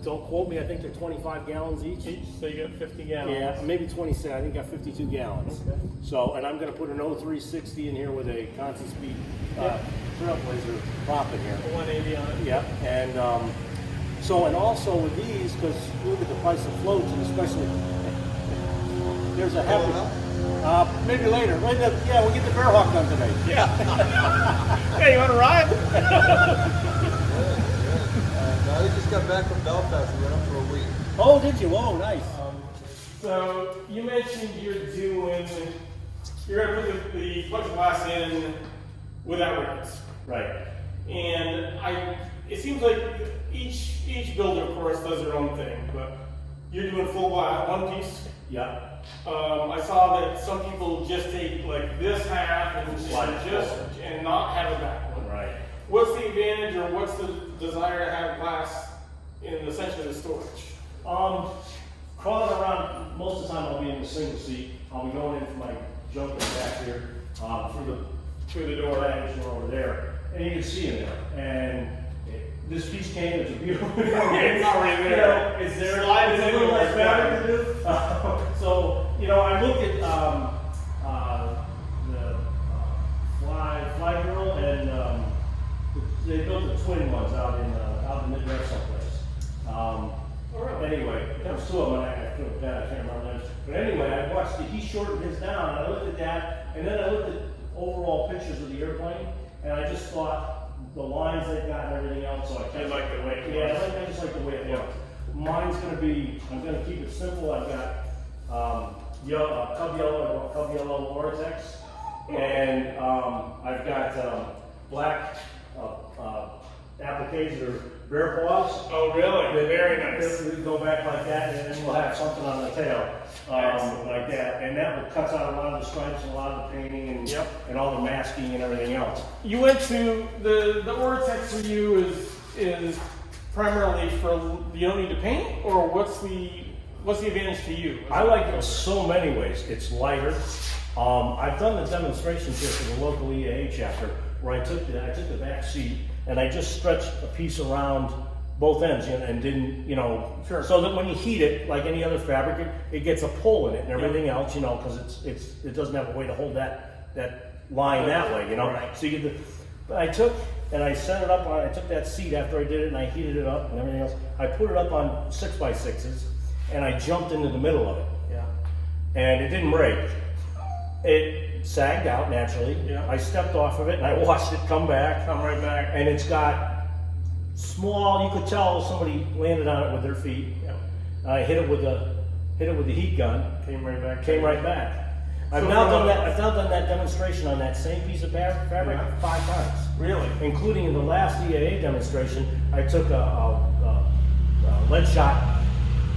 Speaker 2: don't quote me. I think they're 25 gallons each.
Speaker 1: So you got 50 gallons.
Speaker 2: Yeah, maybe 26. I think I got 52 gallons.
Speaker 1: Okay.
Speaker 2: So, and I'm going to put an 0360 in here with a constant speed Trailblazer prop in here.
Speaker 1: 180 on it.
Speaker 2: Yep. And so, and also with these, because look at the price of floats, and especially there's a heavy. Maybe later. Right now, yeah, we'll get the Bearhawk done today.
Speaker 1: Yeah. Hey, you want to ride?
Speaker 3: I just got back from Belfast. We went up for a week.
Speaker 2: Oh, did you? Oh, nice.
Speaker 1: So you mentioned you're going to put the plexiglass in without ribbons.
Speaker 2: Right.
Speaker 1: And it seems like each builder, of course, does their own thing, but you're doing full one piece.
Speaker 2: Yeah.
Speaker 1: I saw that some people just take like this half and not have a back one.
Speaker 2: Right.
Speaker 1: What's the advantage, or what's the desire to have glass in essentially the storage?
Speaker 2: Crawling around, most of the time I'll be in the single seat. I'll be going into my jumper back here through the door over there, and you can see in there. And this piece came. It's a beautiful.
Speaker 1: It's already there.
Speaker 2: It's there.
Speaker 1: Slide
Speaker 2: It's
Speaker 1: it
Speaker 2: a
Speaker 1: in
Speaker 2: little
Speaker 1: like
Speaker 2: less fabric to do. So you know, I looked at the Fly Girl, and they built the twin ones out in the Midwest someplace. Anyway, there was two of them. I feel bad. I can't remember names. But anyway, I watched he shortened his down. I looked at that, and then I looked at overall pictures of the airplane, and I just thought the lines they've got and everything else. So I
Speaker 1: like the way it
Speaker 2: yeah,
Speaker 1: looks.
Speaker 2: I just like the way it looks. Mine's going to be. I'm going to keep it simple. I've got Cub yellow Oratex, and I've got black appliques or bear paws.
Speaker 1: Oh, really? Very nice.
Speaker 2: We go back like that, and then we'll have something on the tail, like that. And that cuts out a lot of the stripes and a lot of the painting and all the masking and everything else.
Speaker 1: You went to the Oratex for you is primarily for you don't need to paint, or what's the advantage to you?
Speaker 2: I like it in so many ways. It's lighter. I've done the demonstrations here for the local EAA chapter where I took the back seat and I just stretched a piece around both ends and didn't,
Speaker 1: Sure.
Speaker 2: so that when you heat it, like any other fabric, it gets a pull in it and everything else, because it doesn't have a way to hold that line that way,
Speaker 1: Right.
Speaker 2: So you get I took and I set it up on. I took that seat after I did it and I heated it up and everything else. I put it up on 6x6s and I jumped into the middle of it.
Speaker 1: Yeah.
Speaker 2: And it didn't break. It sagged out naturally.
Speaker 1: Yeah.
Speaker 2: I stepped off of it and I watched it come right back. And it's got small. You could tell somebody landed on it with their feet.
Speaker 1: Yeah.
Speaker 2: I hit it with the heat gun.
Speaker 1: Came right back.
Speaker 2: Came right back. I've now done that demonstration on that same piece of fabric 5 times.
Speaker 1: Really?
Speaker 2: Including in the last EAA demonstration, I took a lead shot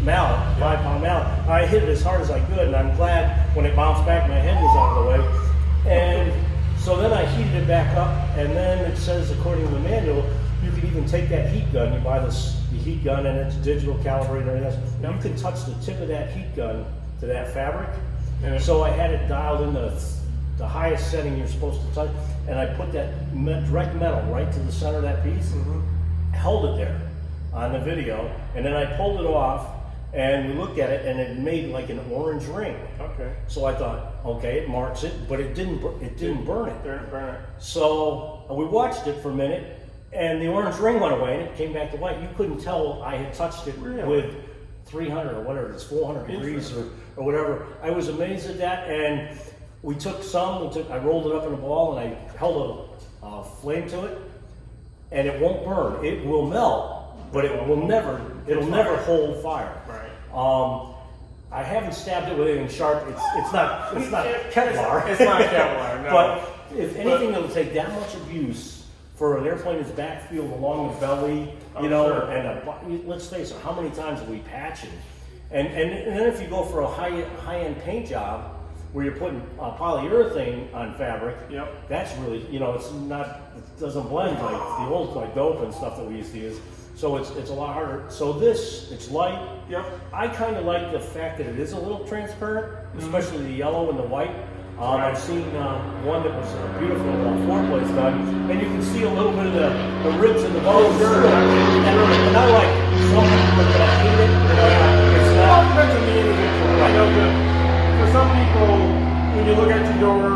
Speaker 2: mallet, 5-pound mallet. I hit it as hard as I could, and I'm glad when it bounced back, my head was out of the way. And so then I heated it back up, and then it says, according to the manual, you can even take that heat gun. You buy the heat gun, and it's digital calibrated and everything else. You can touch the tip of that heat gun to that fabric.
Speaker 1: Yeah.
Speaker 2: So I had it dialed in the highest setting you're supposed to touch, and I put that direct metal right to the center of that piece, held it there on the video, and then I pulled it off, and we looked at it, and it made like an orange ring.
Speaker 1: Okay.
Speaker 2: So I thought, okay, it marks it, but it didn't burn it.
Speaker 1: Didn't burn it.
Speaker 2: So we watched it for a minute, and the orange ring went away, and it came back to white. You couldn't tell I had touched it with 300 or whatever, it's 400 degrees or whatever. I was amazed at that, and we took some, I rolled it up in a ball, and I held a flame to it, and it won't burn. It will melt, but it'll never hold fire.
Speaker 1: Right.
Speaker 2: I haven't stabbed it with anything sharp. It's not Kevlar.
Speaker 1: It's not Kevlar, no.
Speaker 2: But if anything, it'll take that much abuse for an airplane that's backfield along the belly, you know,
Speaker 1: sure.
Speaker 2: And let's face it, how many times have we patched it? And then if you go for a high-end paint job where you're putting polyurethane on fabric, that's really, you know, it doesn't blend like the old like dope and stuff that we used to use. So it's a lot harder. So it's light. I kind of like the fact that it is a little transparent, especially the yellow and the white. I've seen one that was beautiful floorplane's done, and you can see a little bit of the ribs and the bones. And I like it. Some people are gonna hate it. It's not.
Speaker 1: It depends on the individual. I know that for some people, when you look at your door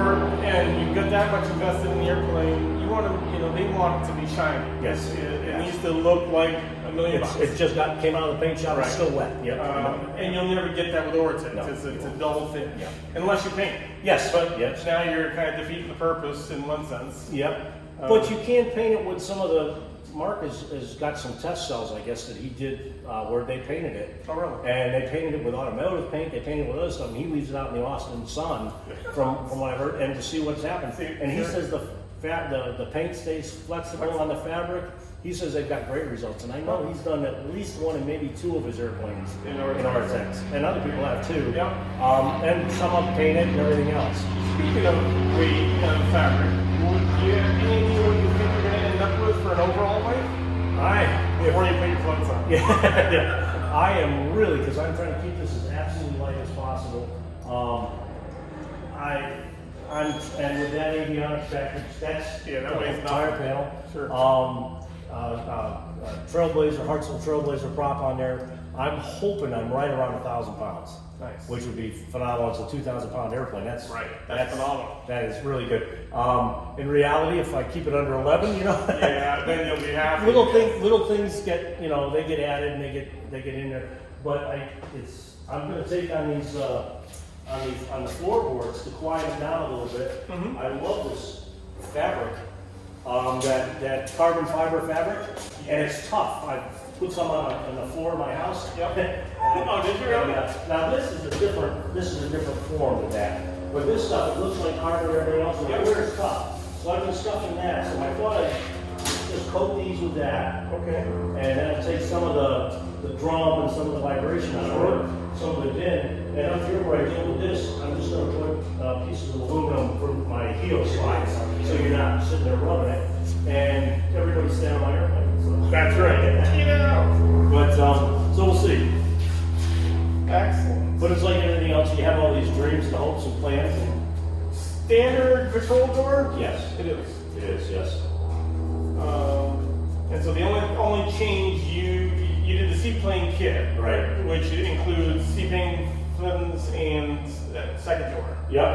Speaker 1: and you've got that much invested in the airplane, you want to, you know, they want it to be shiny.
Speaker 2: Yes.
Speaker 1: It needs to look like $1 million.
Speaker 2: It just came out of the paint shop. It's still wet.
Speaker 1: And you'll never get that with Oratex.
Speaker 2: No.
Speaker 1: It's a dull fit, unless you paint.
Speaker 2: Yes.
Speaker 1: But
Speaker 2: yes.
Speaker 1: now you're kind of defeating the purpose in one sense.
Speaker 2: But you can paint it with some of the. Mark has got some test cells, I guess, that he did where they painted it.
Speaker 1: Oh, really?
Speaker 2: And they painted it with automotive paint. They painted it with other stuff. And he leaves it out in the Austin sun, from what I heard, and to see what's happened. And he says the paint stays flexible on the fabric. He says they've got great results, and I know he's done at least one and maybe two of his airplanes in Oratex, and other people have too. And some have painted and everything else.
Speaker 1: Speaking of weight and fabric, do you have any idea what you think you're going to end up with for an overall weight? Before you put your floats on.
Speaker 2: I am really, because I'm trying to keep this as absolutely light as possible. And with that avionics package, that's
Speaker 1: that weighs
Speaker 2: tire
Speaker 1: nothing.
Speaker 2: panel.
Speaker 1: Sure.
Speaker 2: Trailblazer, Hartsville Trailblazer prop on there. I'm hoping I'm right around 1,000 pounds.
Speaker 1: Nice.
Speaker 2: Which would be phenomenal. It's a 2,000-pound airplane. That's
Speaker 1: phenomenal.
Speaker 2: That is really good. In reality, if I keep it under 11, you know,
Speaker 1: then you'll be happy.
Speaker 2: Little things get, you know, they get added and they get in there. But I'm going to take on these on the floorboards to quiet them down a little bit. I love this fabric, that carbon fiber fabric, and it's tough. I put some on the floor of my house.
Speaker 1: Oh, did you really?
Speaker 2: Now this is a different form than that. But this stuff, it looks like carbon and everything else, but it's tough. So I've been stuffing that. So I thought I'd just coat these with that.
Speaker 1: Okay.
Speaker 2: And then I'd take some of the drum and some of the vibration out of it, some of the din. And up here where I deal with this, I'm just going to put pieces of aluminum for my heel slides, so you're not sitting there rubbing it. And everybody's staying on my airplane. So.
Speaker 1: That's right.
Speaker 2: But so we'll see.
Speaker 1: Excellent.
Speaker 2: But it's like everything else. You have all these dreams and hopes and plans.
Speaker 1: Standard patrol door?
Speaker 2: Yes,
Speaker 1: It is.
Speaker 2: it is. Yes.
Speaker 1: And so the only change you did the Seaplane kit,
Speaker 2: Right.
Speaker 1: Which includes Seaplane fins and second door.
Speaker 2: Yep.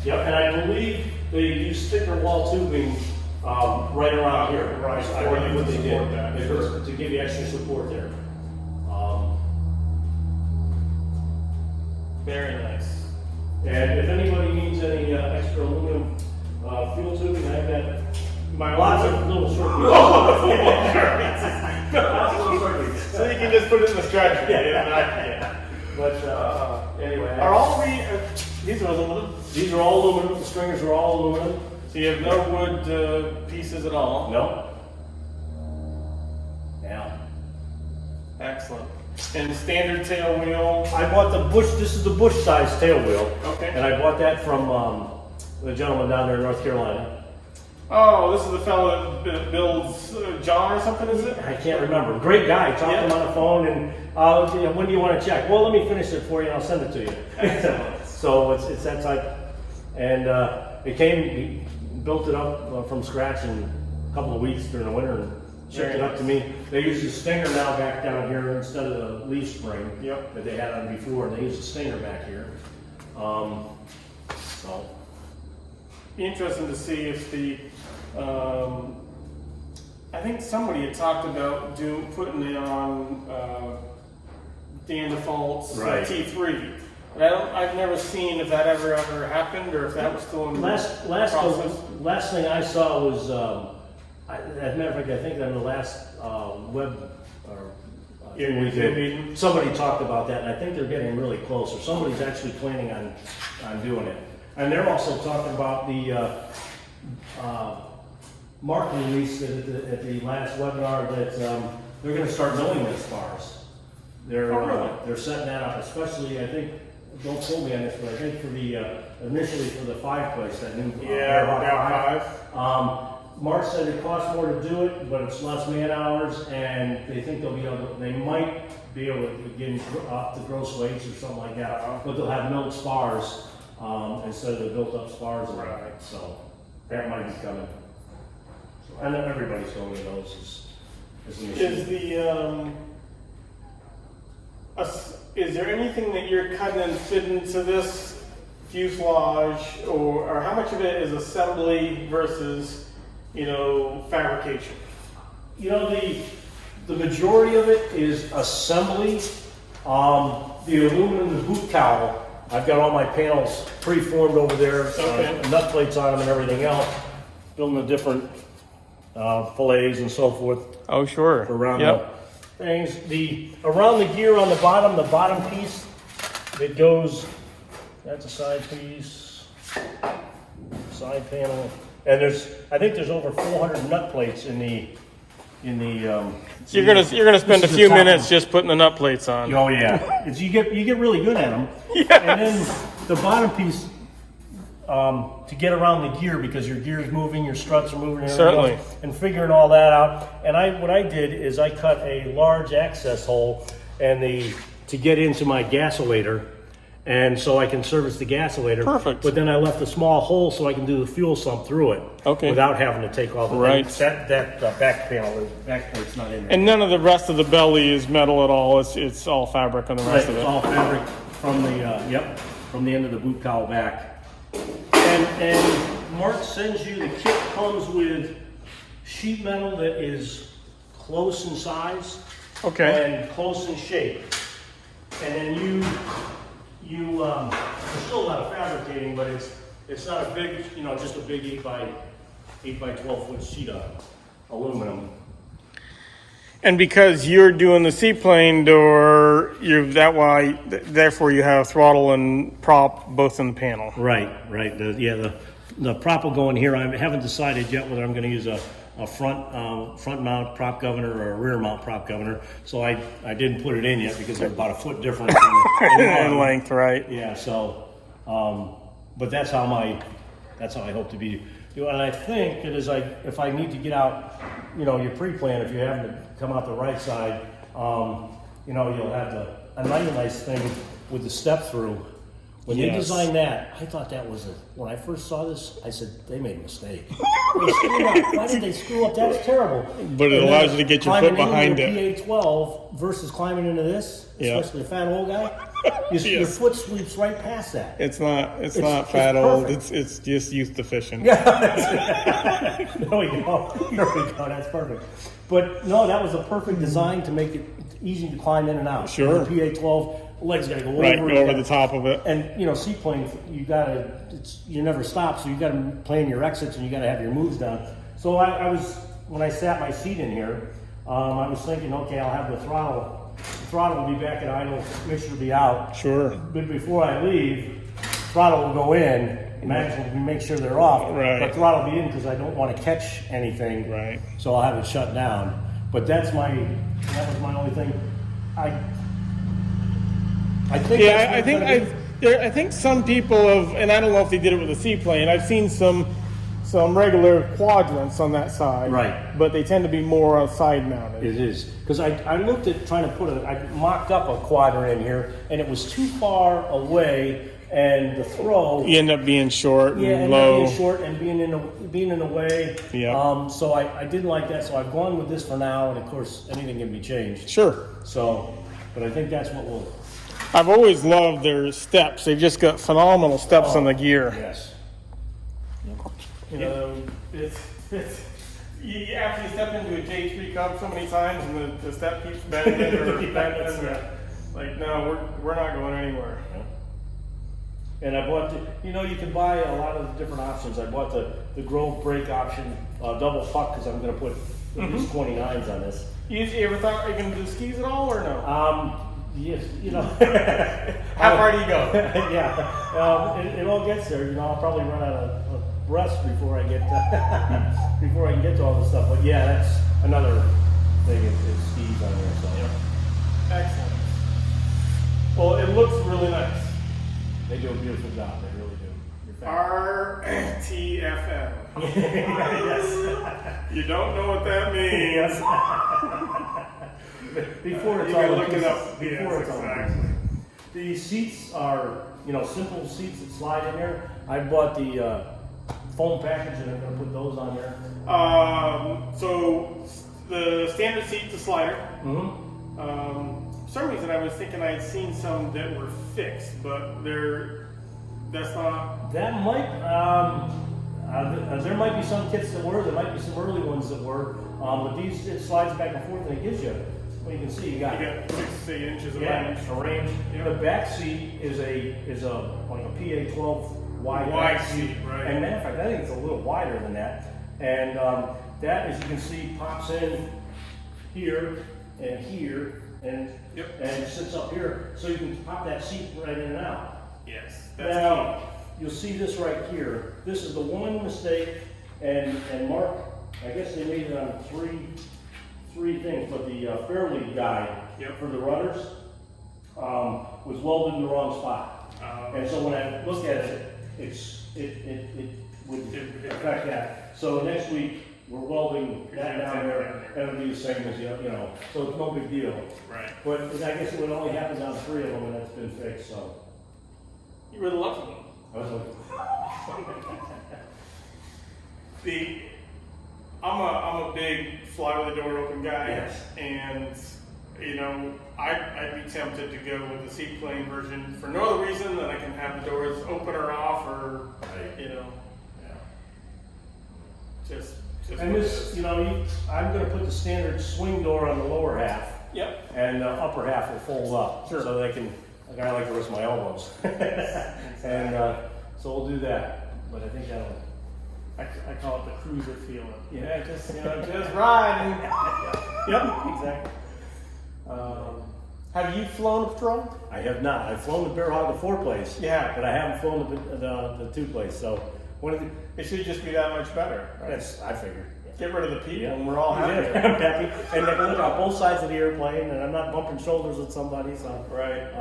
Speaker 2: And I believe they use thicker wall tubing right around here.
Speaker 1: Right.
Speaker 2: I believe what they did
Speaker 1: Support that, sure.
Speaker 2: to give you extra support there.
Speaker 1: Very nice.
Speaker 2: And if anybody needs any extra aluminum fuel tubing, I've got lots of little short pieces. Lots of little short pieces.
Speaker 1: So you can just put it in the stretcher.
Speaker 2: But anyway.
Speaker 1: Are all these are aluminum?
Speaker 2: These are all aluminum. The stringers are all aluminum.
Speaker 1: So you have no wood pieces at all?
Speaker 2: No. Yeah.
Speaker 1: Excellent. And standard tail wheel.
Speaker 2: I bought the Bush, this is the Bush size tail wheel.
Speaker 1: Okay.
Speaker 2: And I bought that from the gentleman down there in North Carolina.
Speaker 1: Oh, this is the fellow that builds John or something, is it?
Speaker 2: I can't remember. Great guy. Talked to him on the phone and when do you want to check? Well, let me finish it for you and I'll send it to you.
Speaker 1: Excellent.
Speaker 2: So it's that type. And he built it up from scratch in a couple of weeks during the winter and shipped it up to me. They use the Stinger now back down here instead of the leaf spring that they had on before. They use the Stinger back here. So
Speaker 1: Be interesting to see if the I think somebody had talked about putting it on Dan Default's T3. But I've never seen if that ever happened or if that was still in the process.
Speaker 2: Last thing I saw was, as a matter of fact, I think on the last web thing we did, somebody talked about that, and I think they're getting really close, or somebody's actually planning on doing it. And they're also talking about the Mark released at the last webinar that they're going to start milling the spars. They're setting that up, especially I think. Don't quote me on this, but I think for the initially for the fireplace, that new
Speaker 1: Bearhawk
Speaker 2: 5. Mark said it costs more to do it, but it's less man hours, and they think they might be able to get off the gross weights or something like that. But they'll have milled spars instead of the built-up spars.
Speaker 1: Right.
Speaker 2: So that might be coming. So, I know everybody's going to those.
Speaker 1: Is there anything that you're cutting and fitting to this fuselage, or how much of it is assembly versus, fabrication?
Speaker 2: The majority of it is assembly. The aluminum, the boot cowl, I've got all my panels pre-formed over there, nut plates on them and everything else, building the different fillets and so forth.
Speaker 1: Oh, sure.
Speaker 2: Around the things. Around the gear on the bottom piece, it goes, that's a side piece, side panel, and I think there's over 400 nut plates in the.
Speaker 1: You're gonna spend a few minutes just putting the nut plates on.
Speaker 2: Oh yeah, you get really good at them.
Speaker 1: Yes.
Speaker 2: And then the bottom piece to get around the gear, because your gear is moving, your struts are moving,
Speaker 1: certainly,
Speaker 2: and figuring all that out. And what I did is I cut a large access hole to get into my gasolator, and so I can service the gasolator.
Speaker 1: Perfect.
Speaker 2: But then I left a small hole so I can do the fuel sump through it.
Speaker 1: Okay.
Speaker 2: Without having to take all the that back panel, the back plate's not in there.
Speaker 1: And none of the rest of the belly is metal at all. It's all fabric on the rest of it.
Speaker 2: It's all fabric from the end of the boot cowl back. And Mark sends you, the kit comes with sheet metal that is close in size and close in shape. And then there's still a lot of fabricating, but it's not a big, just a big 8 by 12 foot sheet of aluminum.
Speaker 1: And because you're doing the seaplane door, therefore you have throttle and prop both in the panel.
Speaker 2: Right. The prop will go in here. I haven't decided yet whether I'm going to use a front mount prop governor or a rear mount prop governor. So I didn't put it in yet because they're about a foot difference
Speaker 1: in length, right?
Speaker 2: Yeah. So, but that's how I hope to be. And I think that if I need to get out, your pre-plan, if you happen to come out the right side, you'll have a nice thing with the step through. When they designed that, I thought that was when I first saw this, I said, they made a mistake. They screwed up. Why did they screw up? That's terrible.
Speaker 1: But it allows you to get your foot behind it.
Speaker 2: Climbing into a PA-12 versus climbing into this, especially a fat old guy, your foot sweeps right past that.
Speaker 1: It's not fat old. It's just youth deficient.
Speaker 2: Yeah. There we go. That's perfect. But no, that was a perfect design to make it easy to climb in and out.
Speaker 1: Sure.
Speaker 2: The PA-12, legs got to go
Speaker 1: go over the top of it.
Speaker 2: And Seaplane, you never stop, so you got to plan your exits and you got to have your moves done. So when I sat my seat in here, I was thinking, okay, I'll have the throttle. The throttle will be back at idle, mixture will be out.
Speaker 1: Sure.
Speaker 2: But before I leave, throttle will go in, make sure they're off.
Speaker 1: Right.
Speaker 2: But throttle will be in because I don't want to catch anything.
Speaker 1: Right.
Speaker 2: So I'll have it shut down. But that was my only thing. I think.
Speaker 1: Yeah,
Speaker 2: that's
Speaker 1: I
Speaker 2: what
Speaker 1: think
Speaker 2: it's gonna be.
Speaker 1: I think some people have, and I don't know if they did it with a seaplane. I've seen some regular quadrants on that side,
Speaker 2: Right.
Speaker 1: But they tend to be more side mounted.
Speaker 2: It is, because I looked at trying to I mocked up a quadrant in here, and it was too far away, and the throw.
Speaker 1: You end up being short and
Speaker 2: Yeah, and
Speaker 1: low.
Speaker 2: being short and being in the way.
Speaker 1: Yeah.
Speaker 2: So I didn't like that, so I've gone with this for now, and of course anything can be changed.
Speaker 1: Sure.
Speaker 2: So, but I think that's what we'll.
Speaker 1: I've always loved their steps. They've just got phenomenal steps on the gear.
Speaker 2: Yes.
Speaker 1: You know, it's after you step into a J3 Cub so many times and the step keeps bending or bending, like no, we're not going anywhere.
Speaker 2: And I bought you can buy a lot of different options. I bought the Grove brake option, double puck, because I'm going to put at least 29s on this.
Speaker 1: You ever thought you can do skis at all or no?
Speaker 2: Yes,
Speaker 1: How far do you go?
Speaker 2: Yeah, it all gets there. I'll probably run out of breath before I get before I can get to all this stuff. But yeah, that's another thing is skis on there. So.
Speaker 1: Yep. Excellent. Well, it looks really nice.
Speaker 2: They do a beautiful job. They really do.
Speaker 1: RTFM.
Speaker 2: Yes.
Speaker 1: You don't know what that means.
Speaker 2: Yes. Before it's
Speaker 1: You
Speaker 2: all
Speaker 1: can
Speaker 2: the
Speaker 1: look it
Speaker 2: pieces.
Speaker 1: up.
Speaker 2: Before
Speaker 1: Yes,
Speaker 2: it's all the
Speaker 1: exactly.
Speaker 2: pieces. The seats are, simple seats that slide in there. I bought the foam package, and I'm going to put those on there.
Speaker 1: So the standard seat's a slider.
Speaker 2: Mm-hmm.
Speaker 1: For some reason, I was thinking I had seen some that were fixed, but that's not.
Speaker 2: That might, there might be some kits that were. There might be some early ones that were. But these, it slides back and forth, and it gives you. Well, you can see you got
Speaker 1: 6 to 8 inches of
Speaker 2: yeah,
Speaker 1: range.
Speaker 2: a range.
Speaker 1: Yep.
Speaker 2: The back seat is a like a PA-12 wide
Speaker 1: Wide
Speaker 2: back
Speaker 1: seat, right.
Speaker 2: And matter of fact, I think it's a little wider than that. And that, as you can see, pops in here and here, and
Speaker 1: Yep.
Speaker 2: and sits up here, so you can pop that seat right in and out.
Speaker 1: Yes, that's
Speaker 2: Now,
Speaker 1: key.
Speaker 2: you'll see this right here. This is the one mistake, and Mark, I guess they made it on three things, but the Fairlead guide
Speaker 1: Yep.
Speaker 2: for the rudders was welded in the wrong spot. And so when I look at it, it would affect that. So next week, we're welding that down there, and it'll be the same as, so it's no big deal.
Speaker 1: Right.
Speaker 2: But I guess it would only happen on 3 of them, and that's been fixed, so.
Speaker 1: You were the lucky one.
Speaker 2: I was like,
Speaker 1: I'm a big fly with the door open guy,
Speaker 2: Yes.
Speaker 1: and I'd be tempted to go with the Seaplane version for no other reason than I can have the doors open or off, or
Speaker 2: yeah.
Speaker 1: just.
Speaker 2: And this, I'm gonna put the standard swing door on the lower half,
Speaker 1: Yep.
Speaker 2: and the upper half will fold up,
Speaker 1: Sure.
Speaker 2: so they can, I like to rest my elbows. And so we'll do that, but I think that'll,
Speaker 1: I call it the cruiser feeling.
Speaker 2: Yeah.
Speaker 1: just riding.
Speaker 2: Yep, exactly.
Speaker 1: Have you flown a patrol?
Speaker 2: I have not. I've flown the Bearhawk, the 4-place.
Speaker 1: Yeah.
Speaker 2: But I haven't flown the 2-place, so
Speaker 1: It should just be that much better.
Speaker 2: that's, I figured.
Speaker 1: Get rid of the people,
Speaker 2: Yeah.
Speaker 1: and we're all happy.
Speaker 2: Yeah, I'm happy. And they can look on both sides of the airplane, and I'm not bumping shoulders with somebody, so.
Speaker 1: Right.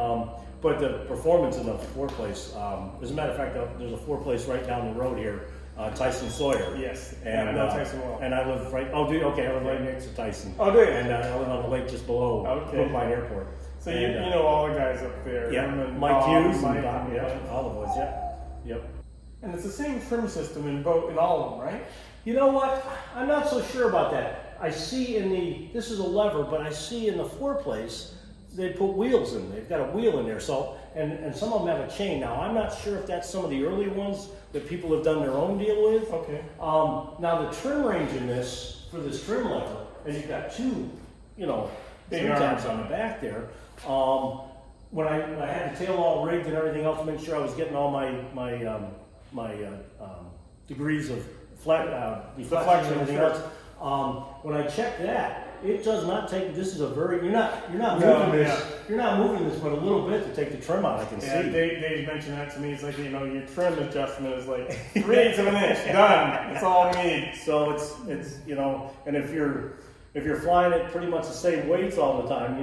Speaker 2: But the performance in the 4-place, as a matter of fact, there's a 4-place right down the road here, Tyson Sawyer.
Speaker 1: Yes.
Speaker 2: And
Speaker 1: I know Tyson well.
Speaker 2: And I live right, I live right next to Tyson.
Speaker 1: Oh, do you?
Speaker 2: And I live on the lake just below Brookline Airport.
Speaker 1: So
Speaker 2: And,
Speaker 1: you know all the guys up there.
Speaker 2: Yeah,
Speaker 1: Him and
Speaker 2: Mike
Speaker 1: Bob,
Speaker 2: Hughes,
Speaker 1: Mike,
Speaker 2: and Don, yeah, all the boys, yeah. Yep.
Speaker 1: And it's the same trim system in all of them, right?
Speaker 2: You know what? I'm not so sure about that. I see this is a lever, but I see in the 4-place, they put wheels in. They've got a wheel in there. So, and some of them have a chain. Now, I'm not sure if that's some of the early ones that people have done their own deal with.
Speaker 1: Okay.
Speaker 2: Now, the trim range in this, for this trim lever, and you've got 2,
Speaker 1: Big
Speaker 2: trim tabs
Speaker 1: arms.
Speaker 2: on the back there. When I had the tail all rigged and everything else to make sure I was getting all my degrees of deflection and everything
Speaker 1: sure.
Speaker 2: else. When I checked that, it does not take. This is a very you're not
Speaker 1: No,
Speaker 2: moving this.
Speaker 1: yeah.
Speaker 2: You're not moving this but a little bit to take the trim out. I can
Speaker 1: Yeah,
Speaker 2: see.
Speaker 1: Dave mentioned that to me. It's like, your trim adjustment is like 3/8 of an inch. Done. That's all we need.
Speaker 2: So it's and if you're flying at pretty much the same weights all the time,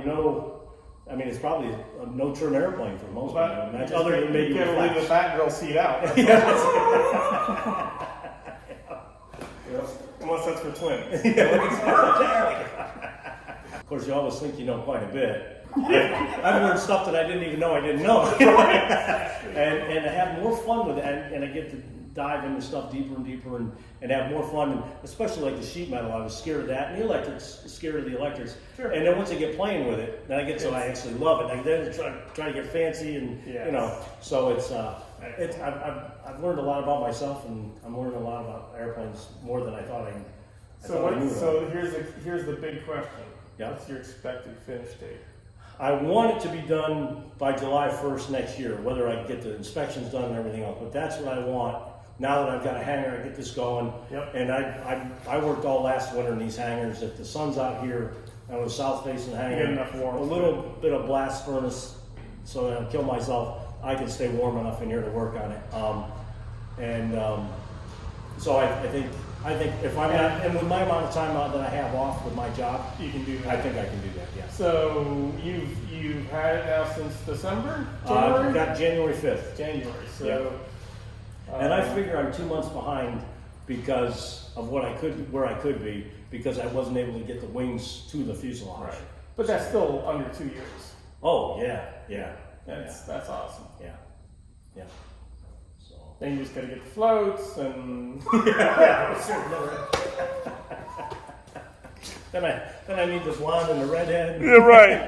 Speaker 2: I mean, it's probably a no-trim airplane for most
Speaker 1: But
Speaker 2: people.
Speaker 1: you just
Speaker 2: Other than
Speaker 1: you
Speaker 2: maybe
Speaker 1: gotta
Speaker 2: the
Speaker 1: leave the
Speaker 2: flaps.
Speaker 1: fat girl seat out. Unless that's for twins.
Speaker 2: Of course, you always think you know quite a bit. I've learned stuff that I didn't even know I didn't know. and I have more fun with it, and I get to dive into stuff deeper and deeper and have more fun, and especially like the sheet metal. I was scared of that, and the electrics, scared of the electrics.
Speaker 1: Sure.
Speaker 2: And then once I get playing with it, then I get so I actually love it. And then try to get fancy, and
Speaker 1: Yes.
Speaker 2: you know, so it's I've learned a lot about myself, and I'm learning a lot about airplanes more than I thought I knew.
Speaker 1: So here's the big question.
Speaker 2: Yeah.
Speaker 1: What's your expected finish date?
Speaker 2: I want it to be done by July 1st next year, whether I get the inspections done and everything else, but that's what I want. Now that I've got a hangar, I get this going.
Speaker 1: Yep.
Speaker 2: And I worked all last winter in these hangars. If the sun's out here, I was south facing hangar.
Speaker 1: You get enough warmth.
Speaker 2: A little bit of blast furnace so that I'll kill myself. I can stay warm enough in here to work on it. So I think if I'm not, and with my amount of time that I have off with my job,
Speaker 1: You can do that.
Speaker 2: I think I can do that, yeah.
Speaker 1: So you've had it now since December?
Speaker 2: I got January 5th.
Speaker 1: January. So
Speaker 2: And I figure I'm 2 months behind because of where I could be, because I wasn't able to get the wings to the fuselage.
Speaker 1: right. But that's still under 2 years.
Speaker 2: Oh yeah.
Speaker 1: That's awesome.
Speaker 2: Yeah. So.
Speaker 1: Then you just gotta get the floats and
Speaker 2: Then I need this wand and the red head.
Speaker 1: yeah, right.